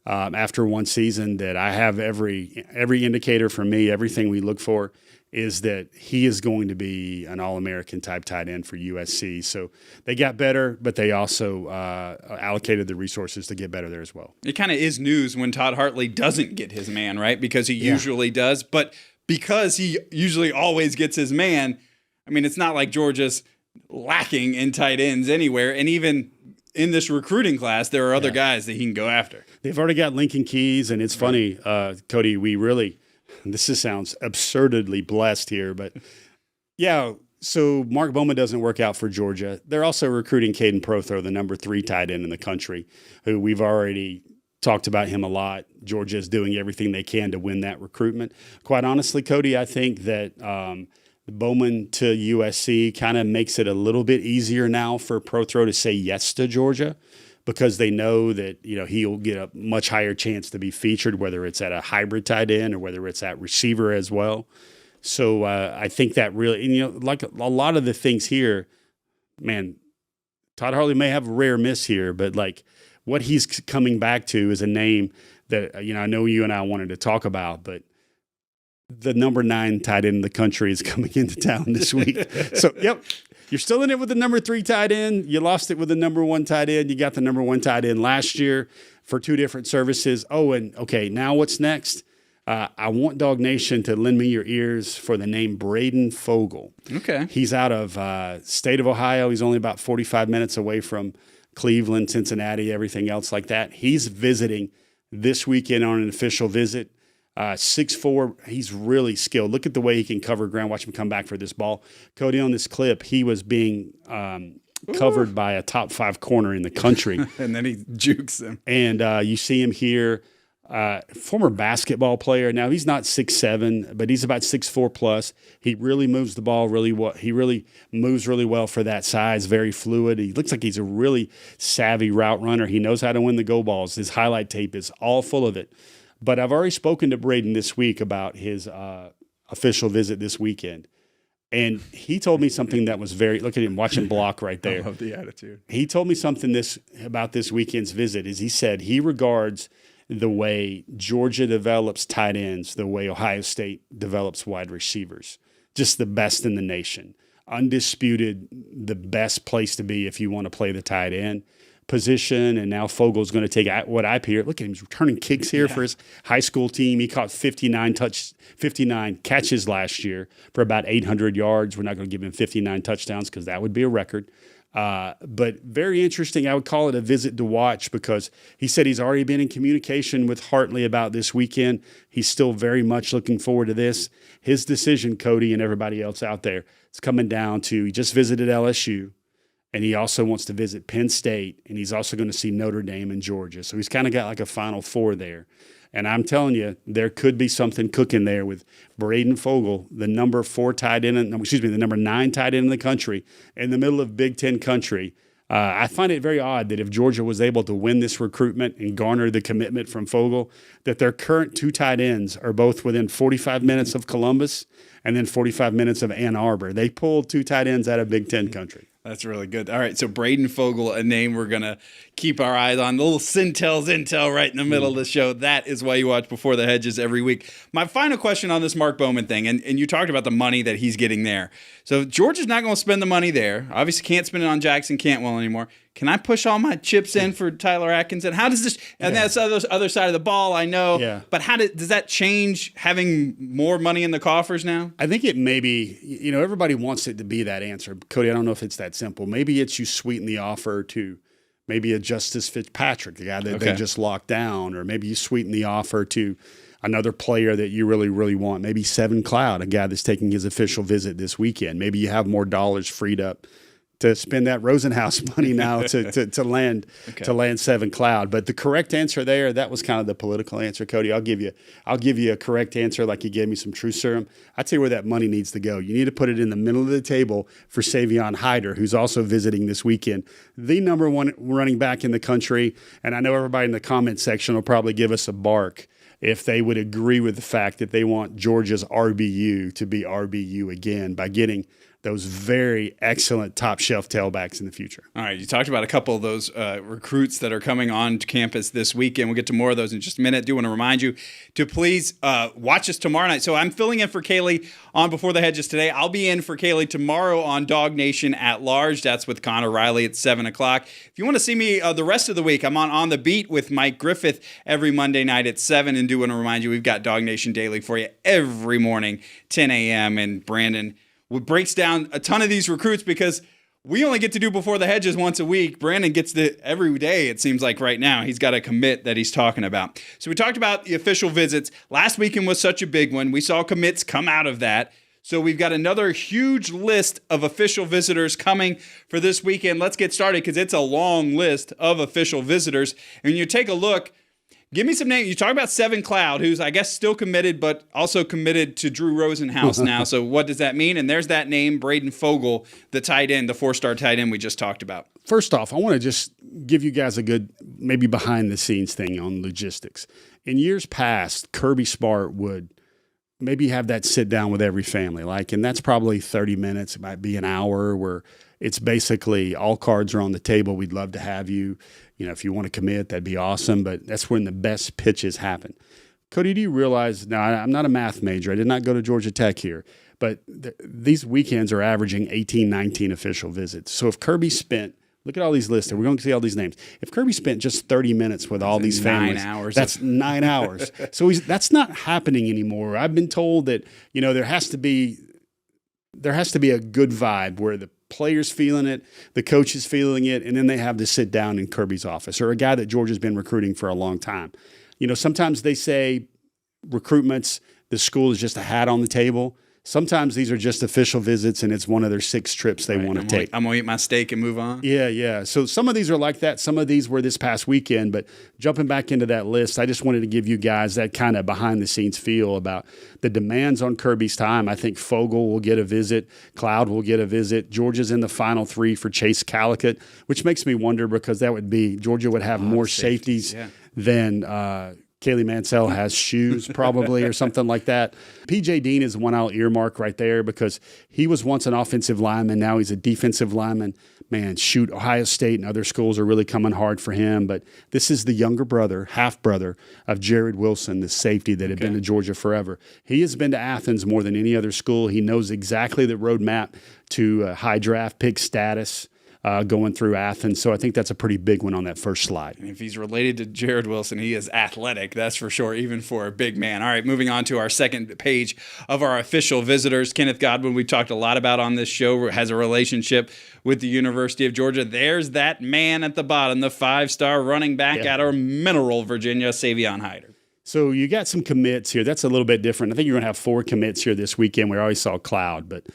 [SPEAKER 4] after one season, that I have every indicator for me, everything we look for is that he is going to be an All-American type tight end for USC. So they got better, but they also allocated the resources to get better there as well.
[SPEAKER 3] It kind of is news when Todd Hartley doesn't get his man, right? Because he usually does. But because he usually always gets his man, I mean, it's not like Georgia's lacking in tight ends anywhere. And even in this recruiting class, there are other guys that he can go after.
[SPEAKER 4] They've already got Lincoln Keys, and it's funny, Cody, this sounds absurdly blessed here, but so Mark Bowman doesn't work out for Georgia. They're also recruiting Caden Prothro, the number 3 tight end in the country, who we've already talked about him a lot. Georgia is doing everything they can to win that recruitment. Quite honestly, Cody, I think that Bowman to USC kind of makes it a little bit easier now for Prothro to say yes to Georgia, because they know that he'll get a much higher chance to be featured, whether it's at a hybrid tight end or whether it's at receiver as well. So I think that really, like a lot of the things here, man, Todd Hartley may have a rare miss here, but like what he's coming back to is a name that I know you and I wanted to talk about, but the number 9 tight end in the country is coming into town this week. So, yep. You're still in it with the number 3 tight end. You lost it with the number 1 tight end. You got the number 1 tight end last year for 2 different services. Oh, and okay, now what's next? I want DawgNation to lend me your ears for the name Braden Fogel.
[SPEAKER 3] Okay.
[SPEAKER 4] He's out of state of Ohio. He's only about 45 minutes away from Cleveland, Cincinnati, everything else like that. He's visiting this weekend on an official visit. 6'4", he's really skilled. Look at the way he can cover ground. Watch him come back for this ball. Cody, on this clip, he was being covered by a top 5 corner in the country.
[SPEAKER 3] And then he jukes him.
[SPEAKER 4] And you see him here, former basketball player. Now, he's not 6'7", but he's about 6'4" plus. He really moves the ball really well. He really moves really well for that size, very fluid. He looks like he's a really savvy route runner. He knows how to win the go balls. His highlight tape is all full of it. But I've already spoken to Braden this week about his official visit this weekend. And he told me something that was look at him, watch him block right there.
[SPEAKER 3] I love the attitude.
[SPEAKER 4] He told me something about this weekend's visit is he said he regards the way Georgia develops tight ends the way Ohio State develops wide receivers. Just the best in the nation. Undisputed, the best place to be if you want to play the tight end position. And now Fogel's going to take what I hear. Look at him, he's returning kicks here for his high school team. He caught 59 catches last year for about 800 yards. We're not going to give him 59 touchdowns because that would be a record. But very interesting. I would call it a visit to watch because he said he's already been in communication with Hartley about this weekend. He's still very much looking forward to this. His decision, Cody and everybody else out there, is coming down to he just visited LSU. And he also wants to visit Penn State, and he's also going to see Notre Dame and Georgia. So he's kind of got like a Final Four there. And I'm telling you, there could be something cooking there with Braden Fogel, the number 9 tight end in the country, in the middle of Big Ten country. I find it very odd that if Georgia was able to win this recruitment and garner the commitment from Fogel, that their current 2 tight ends are both within 45 minutes of Columbus and then 45 minutes of Ann Arbor. They pulled 2 tight ends out of Big Ten country.
[SPEAKER 3] That's really good. All right, so Braden Fogel, a name we're going to keep our eyes on. The little Sentell's intel right in the middle of the show. That is why you watch Before the Hedges every week. My final question on this Mark Bowman thing, and you talked about the money that he's getting there. So Georgia's not going to spend the money there. Obviously can't spend it on Jackson Cantwell anymore. Can I push all my chips in for Tyler Atkinson? How does this, and that's the other side of the ball, I know, but does that change having more money in the coffers now?
[SPEAKER 4] I think it maybe, everybody wants it to be that answer. Cody, I don't know if it's that simple. Maybe it's you sweeten the offer to maybe a Justice Fitzpatrick, the guy that they just locked down, or maybe you sweeten the offer to another player that you really, really want. Maybe Seven Cloud, a guy that's taking his official visit this weekend. Maybe you have more dollars freed up to spend that Rosenhaus money now to land Seven Cloud. But the correct answer there, that was kind of the political answer, Cody. I'll give you a correct answer like you gave me some truth serum. I'll tell you where that money needs to go. You need to put it in the middle of the table for Savion Hyder, who's also visiting this weekend, the number one running back in the country. And I know everybody in the comment section will probably give us a bark if they would agree with the fact that they want Georgia's RBU to be RBU again by getting those very excellent top shelf tailbacks in the future.
[SPEAKER 3] All right, you talked about a couple of those recruits that are coming on to campus this weekend. We'll get to more of those in just a minute. I do want to remind you to please watch us tomorrow night. So I'm filling in for Kaylee on Before the Hedges today. I'll be in for Kaylee tomorrow on DawgNation at Large. That's with Connor Riley at 7 o'clock. If you want to see me the rest of the week, I'm on the Beat with Mike Griffith every Monday night at 7. And do want to remind you, we've got DawgNation Daily for you every morning, 10 a.m. And Brandon breaks down a ton of these recruits because we only get to do Before the Hedges once a week. Brandon gets to every day, it seems like right now. He's got a commit that he's talking about. So we talked about the official visits. Last weekend was such a big one. We saw commits come out of that. So we've got another huge list of official visitors coming for this weekend. Let's get started because it's a long list of official visitors. And when you take a look, give me some names. You talk about Seven Cloud, who's, I guess, still committed, but also committed to Drew Rosenhaus now. So what does that mean? And there's that name, Braden Fogel, the tight end, the 4-star tight end we just talked about.
[SPEAKER 4] First off, I want to just give you guys a good, maybe behind-the-scenes thing on logistics. In years past, Kirby Smart would maybe have that sit-down with every family, and that's probably 30 minutes. It might be an hour where it's basically all cards are on the table. We'd love to have you. If you want to commit, that'd be awesome. But that's when the best pitches happen. Cody, do you realize, now I'm not a math major. I did not go to Georgia Tech here. But these weekends are averaging 18, 19 official visits. So if Kirby spent, look at all these lists. We're going to see all these names. If Kirby spent just 30 minutes with all these families,
[SPEAKER 3] 9 hours.
[SPEAKER 4] That's 9 hours. So that's not happening anymore. I've been told that, there has to be a good vibe where the players feeling it, the coach is feeling it, and then they have to sit down in Kirby's office, or a guy that Georgia's been recruiting for a long time. Sometimes they say recruitments, the school is just a hat on the table. Sometimes these are just official visits, and it's one of their 6 trips they want to take.
[SPEAKER 3] I'm going to eat my steak and move on?
[SPEAKER 4] Yeah. So some of these are like that. Some of these were this past weekend. But jumping back into that list, I just wanted to give you guys that kind of behind-the-scenes feel about the demands on Kirby's time. I think Fogel will get a visit. Cloud will get a visit. Georgia's in the final 3 for Chase Calicut, which makes me wonder because that would be Georgia would have more safeties than Kaylee Mansell has shoes probably or something like that. P.J. Dean is one I'll earmark right there because he was once an offensive lineman. Now he's a defensive lineman. Man, Ohio State and other schools are really coming hard for him. But this is the younger brother, half-brother of Jared Wilson, the safety that had been to Georgia forever. He has been to Athens more than any other school. He knows exactly the roadmap to high draft pick status. Going through Athens. So I think that's a pretty big one on that first slide.
[SPEAKER 3] And if he's related to Jared Wilson, he is athletic, that's for sure, even for a big man. All right, moving on to our second page of our official visitors. Kenneth Godwin, we talked a lot about on this show, has a relationship with the University of Georgia. There's that man at the bottom, the 5-star running back out of Mineral, Virginia, Savion Hyder.
[SPEAKER 4] So you got some commits here. That's a little bit different. I think you're going to have 4 commits here this weekend. We already saw Cloud, but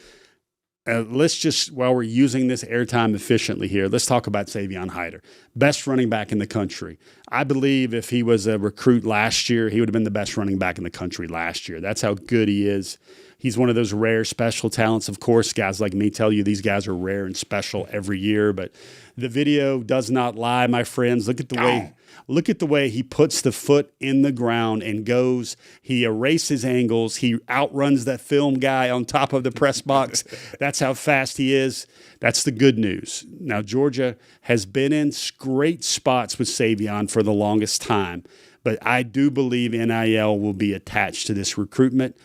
[SPEAKER 4] let's just, while we're using this airtime efficiently here, let's talk about Savion Hyder. Best running back in the country. I believe if he was a recruit last year, he would have been the best running back in the country last year. That's how good he is. He's one of those rare special talents. Of course, guys like me tell you these guys are rare and special every year, but the video does not lie, my friends. Look at the way he puts the foot in the ground and goes. He erases angles. He outruns that film guy on top of the press box. That's how fast he is. That's the good news. Now, Georgia has been in great spots with Savion for the longest time, but I do believe NIL will be attached to this recruitment.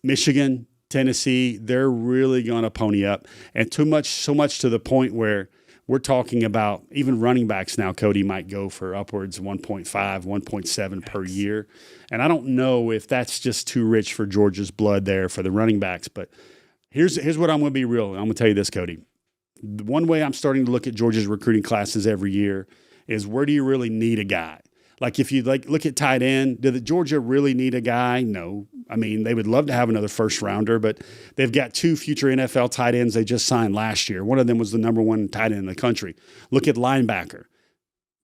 [SPEAKER 4] Michigan, Tennessee, they're really going to pony up, and so much to the point where we're talking about even running backs now. Cody might go for upwards of 1.5, 1.7 per year, and I don't know if that's just too rich for Georgia's blood there for the running backs. But here's what I'm going to be real. I'm going to tell you this, Cody. The one way I'm starting to look at Georgia's recruiting classes every year is where do you really need a guy? Like if you look at tight end, did Georgia really need a guy? No. I mean, they would love to have another first rounder, but they've got 2 future NFL tight ends they just signed last year. One of them was the number 1 tight end in the country. Look at linebacker.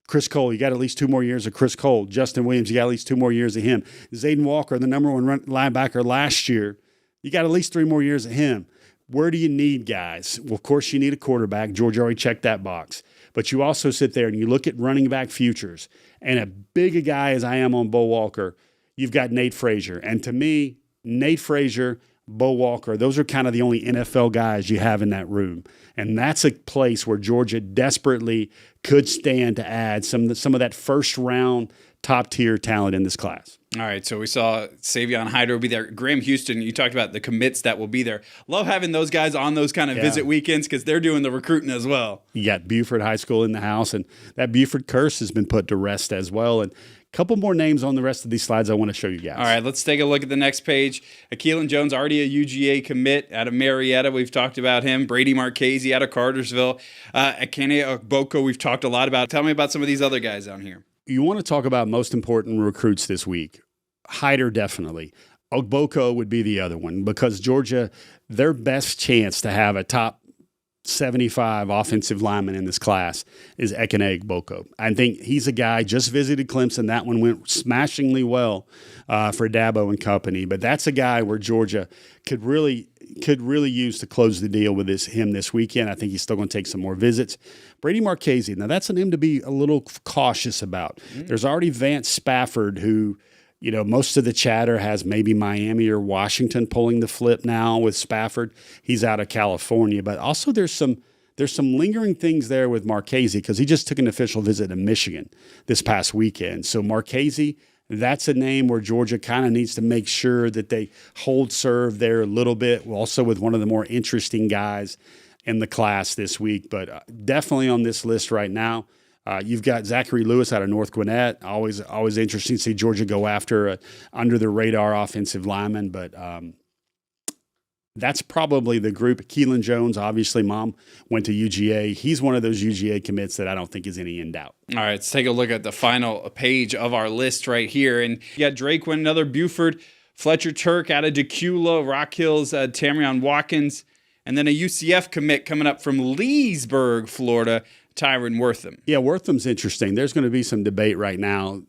[SPEAKER 4] Chris Cole, you got at least 2 more years of Chris Cole. Justin Williams, you got at least 2 more years of him. Zayden Walker, the number 1 linebacker last year, you got at least 3 more years of him. Where do you need guys? Well, of course, you need a quarterback. Georgia already checked that box. But you also sit there and you look at running back futures. And a big a guy as I am on Bo Walker, you've got Nate Frazier. And to me, Nate Frazier, Bo Walker, those are kind of the only NFL guys you have in that room. And that's a place where Georgia desperately could stand to add some of that first-round top-tier talent in this class.
[SPEAKER 3] All right, so we saw Savion Hyder will be there. Graham Houston, you talked about the commits that will be there. Love having those guys on those kind of visit weekends because they're doing the recruiting as well.
[SPEAKER 4] You got Buford High School in the house, and that Buford curse has been put to rest as well. And a couple more names on the rest of these slides I want to show you guys.
[SPEAKER 3] All right, let's take a look at the next page. Akeelan Jones, already a UGA commit out of Marietta. We've talked about him. Brady Marchese out of Cartersville. Akene Ogboko, we've talked a lot about. Tell me about some of these other guys down here.
[SPEAKER 4] You want to talk about most important recruits this week. Hyder, definitely. Ogboko would be the other one because Georgia, their best chance to have a top 75 offensive lineman in this class is Ekene Ogboko. I think he's a guy, just visited Clemson. That one went smashingly well for Dabo and company. But that's a guy where Georgia could really use to close the deal with him this weekend. I think he's still going to take some more visits. Brady Marchese, now that's a name to be a little cautious about. There's already Vance Spafford, who, you know, most of the chatter has maybe Miami or Washington pulling the flip now with Spafford. He's out of California. But also there's some lingering things there with Marchese because he just took an official visit to Michigan this past weekend. So Marchese, that's a name where Georgia kind of needs to make sure that they hold serve there a little bit, also with one of the more interesting guys in the class this week. But definitely on this list right now, you've got Zachary Lewis out of North Gwinnett. Always interesting to see Georgia go after under-the-radar offensive lineman. But that's probably the group. Keelan Jones, obviously, mom went to UGA. He's one of those UGA commits that I don't think is any in doubt.
[SPEAKER 3] All right, let's take a look at the final page of our list right here. And you got Drake Quinn, another Buford, Fletcher Turk out of Decula, Rock Hills, Tamrion Watkins, and then a UCF commit coming up from Leesburg, Florida, Tyron Wortham.
[SPEAKER 4] Yeah, Wortham's interesting. There's going to be some debate right now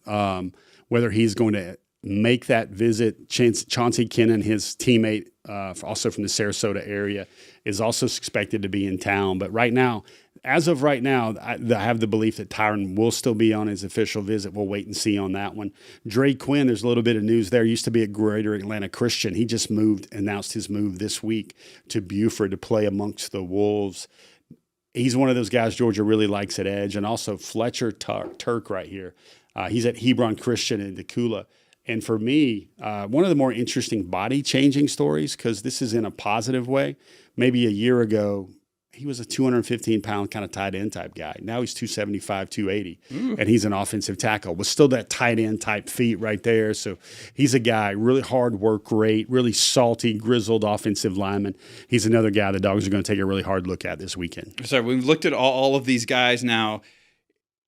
[SPEAKER 4] whether he's going to make that visit. Chauncey Kennan, his teammate, also from the Sarasota area, is also expected to be in town. But right now, as of right now, I have the belief that Tyron will still be on his official visit. We'll wait and see on that one. Drake Quinn, there's a little bit of news there. Used to be at Greater Atlanta Christian. He just announced his move this week to Buford to play amongst the Wolves. He's one of those guys Georgia really likes at edge. And also Fletcher Turk right here. He's at Hebron Christian in Decula. And for me, one of the more interesting body-changing stories, because this is in a positive way, maybe a year ago, he was a 215-pound kind of tight end type guy. Now he's 275, 280, and he's an offensive tackle with still that tight end type feet right there. So he's a guy, really hard work rate, really salty, grizzled offensive lineman. He's another guy the Dogs are going to take a really hard look at this weekend.
[SPEAKER 3] So we've looked at all of these guys now.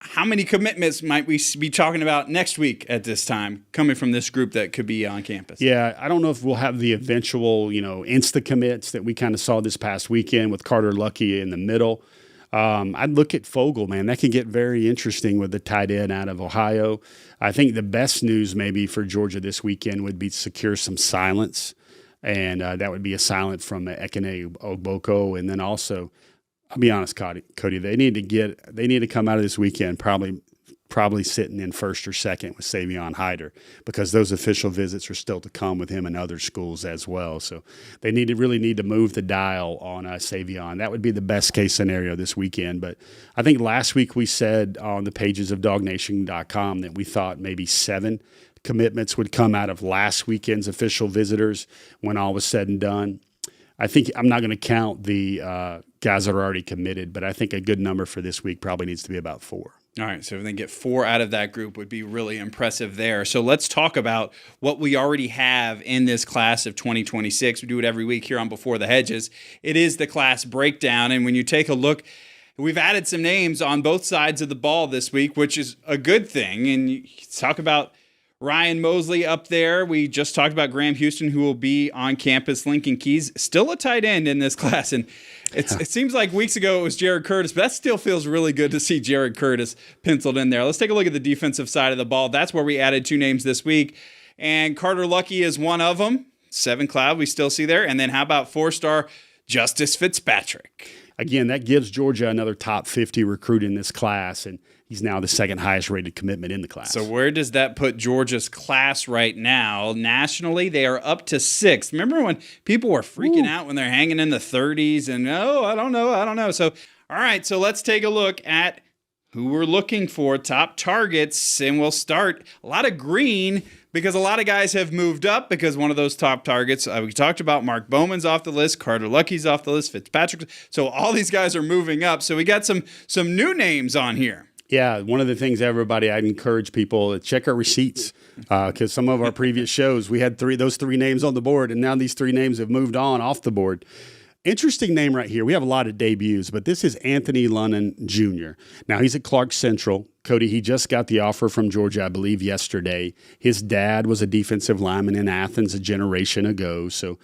[SPEAKER 3] How many commitments might we be talking about next week at this time coming from this group that could be on campus?
[SPEAKER 4] Yeah, I don't know if we'll have the eventual, insta commits that we kind of saw this past weekend with Carter Lucky in the middle. I'd look at Fogel, man. That can get very interesting with the tight end out of Ohio. I think the best news maybe for Georgia this weekend would be to secure some silence and that would be a silent from Ekene Ogboko. And then also, I'll be honest, Cody, they need to come out of this weekend probably sitting in first or second with Savion Hyder, because those official visits are still to come with him and other schools as well. So they really need to move the dial on Savion. That would be the best case scenario this weekend. But I think last week we said on the pages of DawgNation.com that we thought maybe 7 commitments would come out of last weekend's official visitors when all was said and done. I think I'm not going to count the guys that are already committed, but I think a good number for this week probably needs to be about 4.
[SPEAKER 3] All right, so if they get 4 out of that group would be really impressive there. So let's talk about what we already have in this class of 2026. We do it every week here on Before the Hedges. It is the class breakdown, and when you take a look, we've added some names on both sides of the ball this week, which is a good thing. And you talk about Ryan Mosley up there. We just talked about Graham Houston, who will be on campus. Lincoln Keys, still a tight end in this class. And it seems like weeks ago it was Jared Curtis, but that still feels really good to see Jared Curtis penciled in there. Let's take a look at the defensive side of the ball. That's where we added 2 names this week. And Carter Lucky is one of them. 7 Cloud we still see there. And then how about 4-star Justice Fitzpatrick?
[SPEAKER 4] Again, that gives Georgia another top 50 recruit in this class, and he's now the 2nd highest rated commitment in the class.
[SPEAKER 3] So where does that put Georgia's class right now? Nationally, they are up to 6th. Remember when people were freaking out when they're hanging in the 30s and, I don't know. So, all right, so let's take a look at who we're looking for, top targets, and we'll start a lot of green because a lot of guys have moved up because one of those top targets, we talked about Mark Bowman's off the list, Carter Lucky's off the list, Fitzpatrick. So all these guys are moving up. So we got some new names on here.
[SPEAKER 4] Yeah, one of the things, everybody, I'd encourage people to check our receipts because some of our previous shows, we had those 3 names on the board, and now these 3 names have moved on off the board. Interesting name right here. We have a lot of debuts, but this is Anthony Lunnan Jr. Now, he's at Clark Central. Cody, he just got the offer from Georgia, I believe, yesterday. His dad was a defensive lineman in Athens a generation ago, so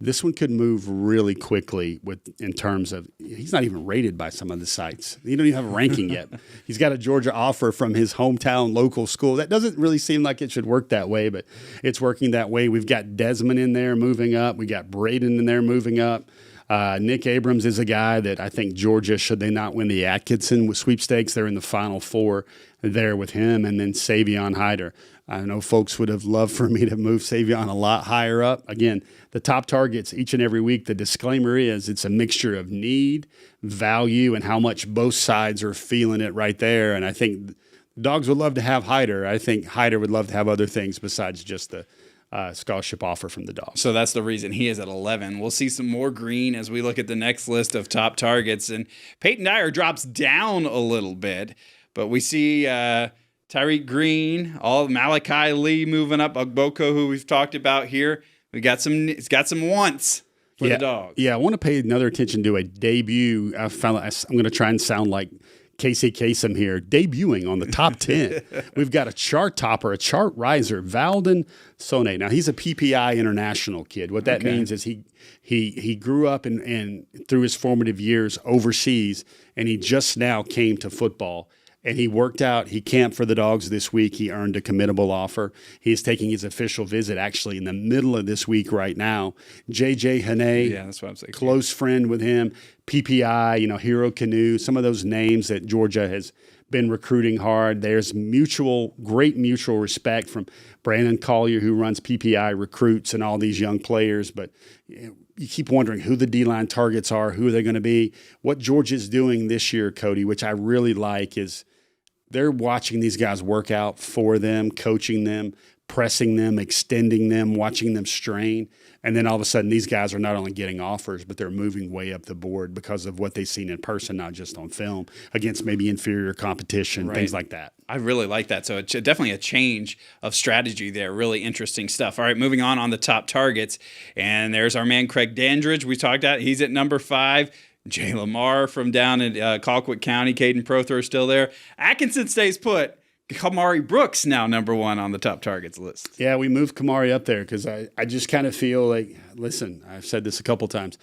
[SPEAKER 4] this one could move really quickly in terms of he's not even rated by some of the sites. He don't even have a ranking yet. He's got a Georgia offer from his hometown local school. That doesn't really seem like it should work that way, but it's working that way. We've got Desmond in there moving up. We got Braden in there moving up. Nick Abrams is a guy that I think Georgia, should they not win the Atkinson with sweepstakes, they're in the Final 4 there with him, and then Savion Hyder. I know folks would have loved for me to move Savion a lot higher up. Again, the top targets each and every week, the disclaimer is it's a mixture of need, value, and how much both sides are feeling it right there. And I think Dogs would love to have Hyder. I think Hyder would love to have other things besides just the scholarship offer from the Dogs.
[SPEAKER 3] So that's the reason he is at 11. We'll see some more green as we look at the next list of top targets. And Peyton Dyer drops down a little bit, but we see Tyreek Green, all Malachi Lee moving up, Ogboko, who we've talked about here. It's got some wants for the Dogs.
[SPEAKER 4] Yeah, I want to pay another attention to a debut. I'm going to try and sound like Casey Kasem here, debuting on the top 10. We've got a chart topper, a chart riser, Valden Sone. Now, he's a PPI international kid. What that means is he grew up and through his formative years overseas, and he just now came to football. And he worked out. He camped for the Dogs this week. He earned a committable offer. He's taking his official visit actually in the middle of this week right now. J.J. Hane,
[SPEAKER 3] that's what I'm saying.
[SPEAKER 4] Close friend with him. PPI, Hero Canoe, some of those names that Georgia has been recruiting hard. There's great mutual respect from Brandon Collier, who runs PPI Recruits, and all these young players. But you keep wondering who the D-line targets are, who are they going to be. What Georgia's doing this year, Cody, which I really like, is they're watching these guys work out for them, coaching them, pressing them, extending them, watching them strain. And then all of a sudden, these guys are not only getting offers, but they're moving way up the board because of what they've seen in person, not just on film, against maybe inferior competition, things like that.
[SPEAKER 3] I really like that. So it's definitely a change of strategy there. Really interesting stuff. All right, moving on the top targets. And there's our man, Craig Dandridge. We talked about. He's at number 5. Jay Lamar from down in Colquitt County. Caden Prothor still there. Atkinson stays put. Kamari Brooks now number 1 on the top targets list.
[SPEAKER 4] Yeah, we moved Kamari up there because I just kind of feel like, listen, I've said this a couple times.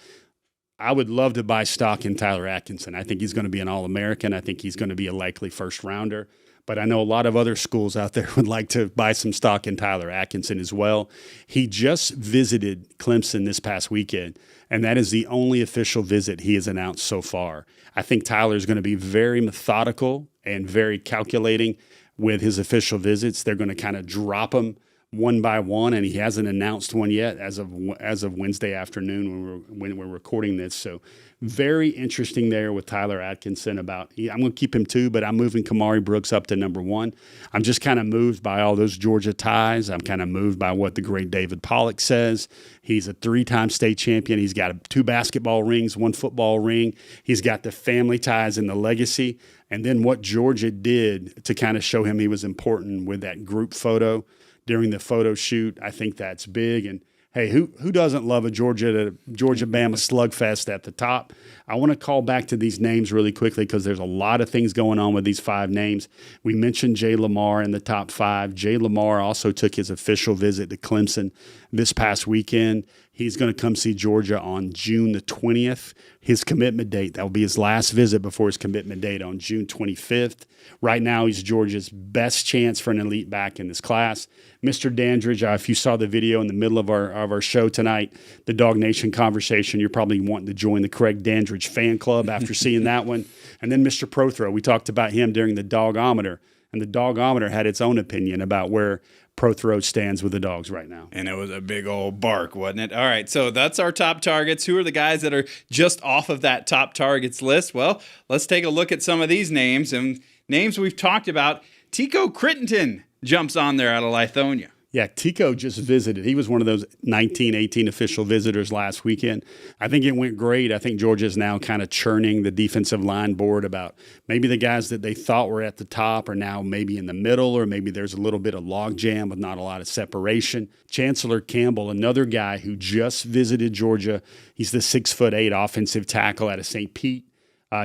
[SPEAKER 4] I would love to buy stock in Tyler Atkinson. I think he's going to be an All-American. I think he's going to be a likely first-rounder. but I know a lot of other schools out there would like to buy some stock in Tyler Atkinson as well. He just visited Clemson this past weekend, and that is the only official visit he has announced so far. I think Tyler is going to be very methodical and very calculating with his official visits. They're going to kind of drop them one by one, and he hasn't announced one yet as of Wednesday afternoon when we're recording this. So very interesting there with Tyler Atkinson. I'm going to keep him 2, but I'm moving Kamari Brooks up to number 1. I'm just kind of moved by all those Georgia ties. I'm kind of moved by what the great David Pollock says. He's a 3-time state champion. He's got 2 basketball rings, 1 football ring. He's got the family ties and the legacy. And then what Georgia did to kind of show him he was important with that group photo during the photo shoot, I think that's big. And hey, who doesn't love a Georgia-Bama slugfest at the top? I want to call back to these names really quickly because there's a lot of things going on with these 5 names. We mentioned Jay Lamar in the top 5. Jay Lamar also took his official visit to Clemson this past weekend. He's going to come see Georgia on June the 20th. His commitment date, that will be his last visit before his commitment date on June 25th. Right now, he's Georgia's best chance for an elite back in this class. Mr. Dandridge, if you saw the video in the middle of our show tonight, the DawgNation conversation, you're probably wanting to join the Craig Dandridge fan club after seeing that one. And then Mr. Prothrow, we talked about him during the Dogometer, and the Dogometer had its own opinion about where Prothrow stands with the Dogs right now.
[SPEAKER 3] And it was a big old bark, wasn't it? All right, so that's our top targets. Who are the guys that are just off of that top targets list? Well, let's take a look at some of these names. And names we've talked about. Tico Crittenton jumps on there out of Lithonia.
[SPEAKER 4] Yeah, Tico just visited. He was one of those 19-18 official visitors last weekend. I think it went great. I think Georgia's now kind of churning the defensive line board about maybe the guys that they thought were at the top are now maybe in the middle, or maybe there's a little bit of logjam with not a lot of separation. Chancellor Campbell, another guy who just visited Georgia. He's the 6'8" offensive tackle out of St. Pete.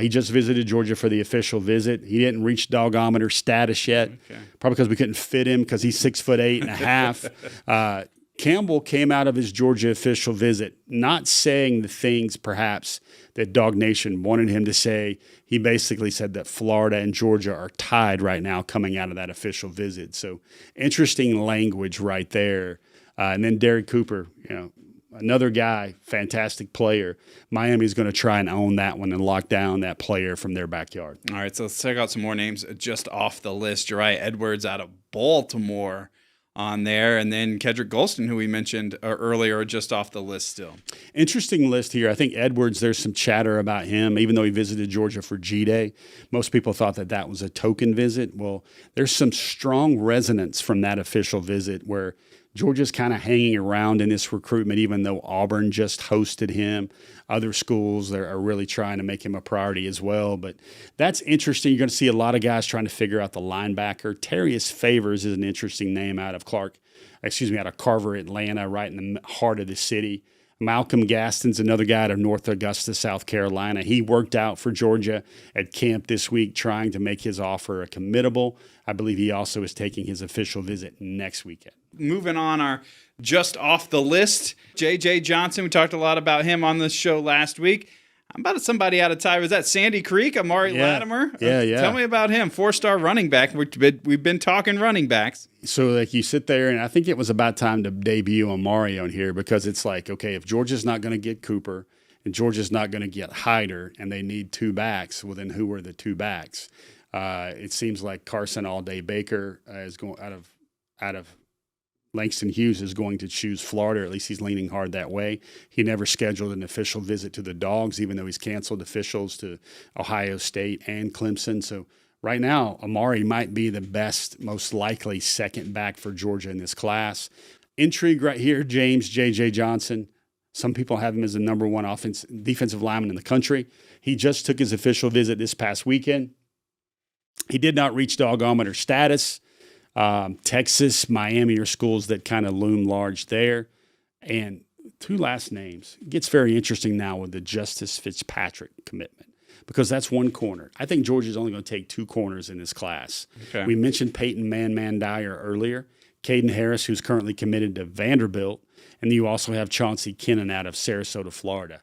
[SPEAKER 4] He just visited Georgia for the official visit. He didn't reach Dogometer status yet, probably because we couldn't fit him because he's 6'8.5". Campbell came out of his Georgia official visit not saying the things perhaps that DawgNation wanted him to say. He basically said that Florida and Georgia are tied right now coming out of that official visit. So interesting language right there. And then Derek Cooper, another guy, fantastic player. Miami's going to try and own that one and lock down that player from their backyard.
[SPEAKER 3] All right, so let's check out some more names just off the list. Jariah Edwards out of Baltimore on there, and then Kedrick Golston, who we mentioned earlier, just off the list still.
[SPEAKER 4] Interesting list here. I think Edwards, there's some chatter about him, even though he visited Georgia for G-Day. Most people thought that was a token visit. Well, there's some strong resonance from that official visit where Georgia's kind of hanging around in this recruitment, even though Auburn just hosted him. Other schools are really trying to make him a priority as well. But that's interesting. You're going to see a lot of guys trying to figure out the linebacker. Terrius Favors is an interesting name out of Carver, Atlanta, right in the heart of the city. Malcolm Gaston's another guy out of North Augusta, South Carolina. He worked out for Georgia at camp this week trying to make his offer a committable. I believe he also is taking his official visit next weekend.
[SPEAKER 3] Moving on, our just off the list, J.J. Johnson. We talked a lot about him on this show last week. How about somebody out of time? Was that Sandy Creek, Amari Latimer?
[SPEAKER 4] Yeah.
[SPEAKER 3] Tell me about him. 4-star running back. We've been talking running backs.
[SPEAKER 4] So you sit there, and I think it was about time to debut Amari on here because it's like, okay, if Georgia's not going to get Cooper and Georgia's not going to get Hyder and they need 2 backs, well, then who are the 2 backs? It seems like Carson All-Day-Baker is going out of Langston Hughes is going to choose Florida, or at least he's leaning hard that way. He never scheduled an official visit to the Dogs, even though he's canceled officials to Ohio State and Clemson. So right now, Amari might be the best, most likely second back for Georgia in this class. Intrigue right here, James J.J. Johnson. Some people have him as the number 1 defensive lineman in the country. He just took his official visit this past weekend. He did not reach Dogometer status. Texas, Miami are schools that kind of loom large there. And 2 last names. It gets very interesting now with the Justice Fitzpatrick commitment because that's 1 corner. I think Georgia's only going to take 2 corners in this class. Okay. We mentioned Peyton Man Dyer earlier. Caden Harris, who's currently committed to Vanderbilt. And you also have Chauncey Kennan out of Sarasota, Florida.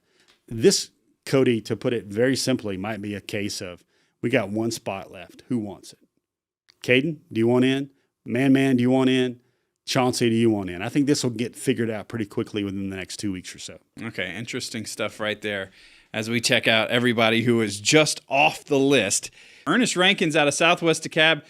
[SPEAKER 4] This, Cody, to put it very simply, might be a case of we got 1 spot left. Who wants it? Caden, do you want in? Man, do you want in? Chauncey, do you want in? I think this will get figured out pretty quickly within the next 2 weeks or so.
[SPEAKER 3] Okay, interesting stuff right there as we check out everybody who is just off the list. Ernest Rankins out of Southwest DeKalb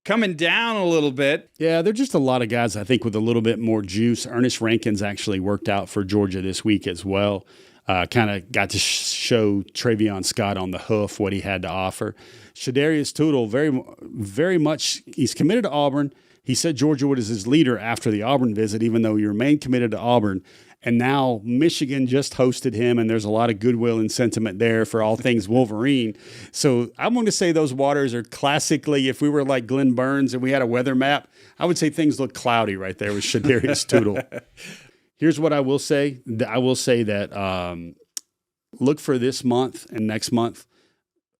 [SPEAKER 3] coming down a little bit.
[SPEAKER 4] Yeah, there are just a lot of guys, I think, with a little bit more juice. Ernest Rankins actually worked out for Georgia this week as well. Kind of got to show Travion Scott on the hoof what he had to offer. Shadarius Tootle, very much, he's committed to Auburn. He said Georgia was his leader after the Auburn visit, even though he remained committed to Auburn. And now Michigan just hosted him, and there's a lot of goodwill and sentiment there for all things Wolverine. So I'm going to say those waters are classically, if we were like Glenn Burns and we had a weather map, I would say things look cloudy right there with Shadarius Tootle. Here's what I will say. I will say that look for this month and next month.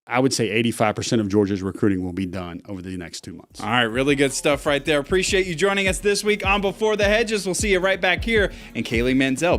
[SPEAKER 4] I would say 85% of Georgia's recruiting will be done over the next 2 months.
[SPEAKER 3] All right, really good stuff right there. Appreciate you joining us this week on Before the Hedges. We'll see you right back here. And Kaylee Mansell.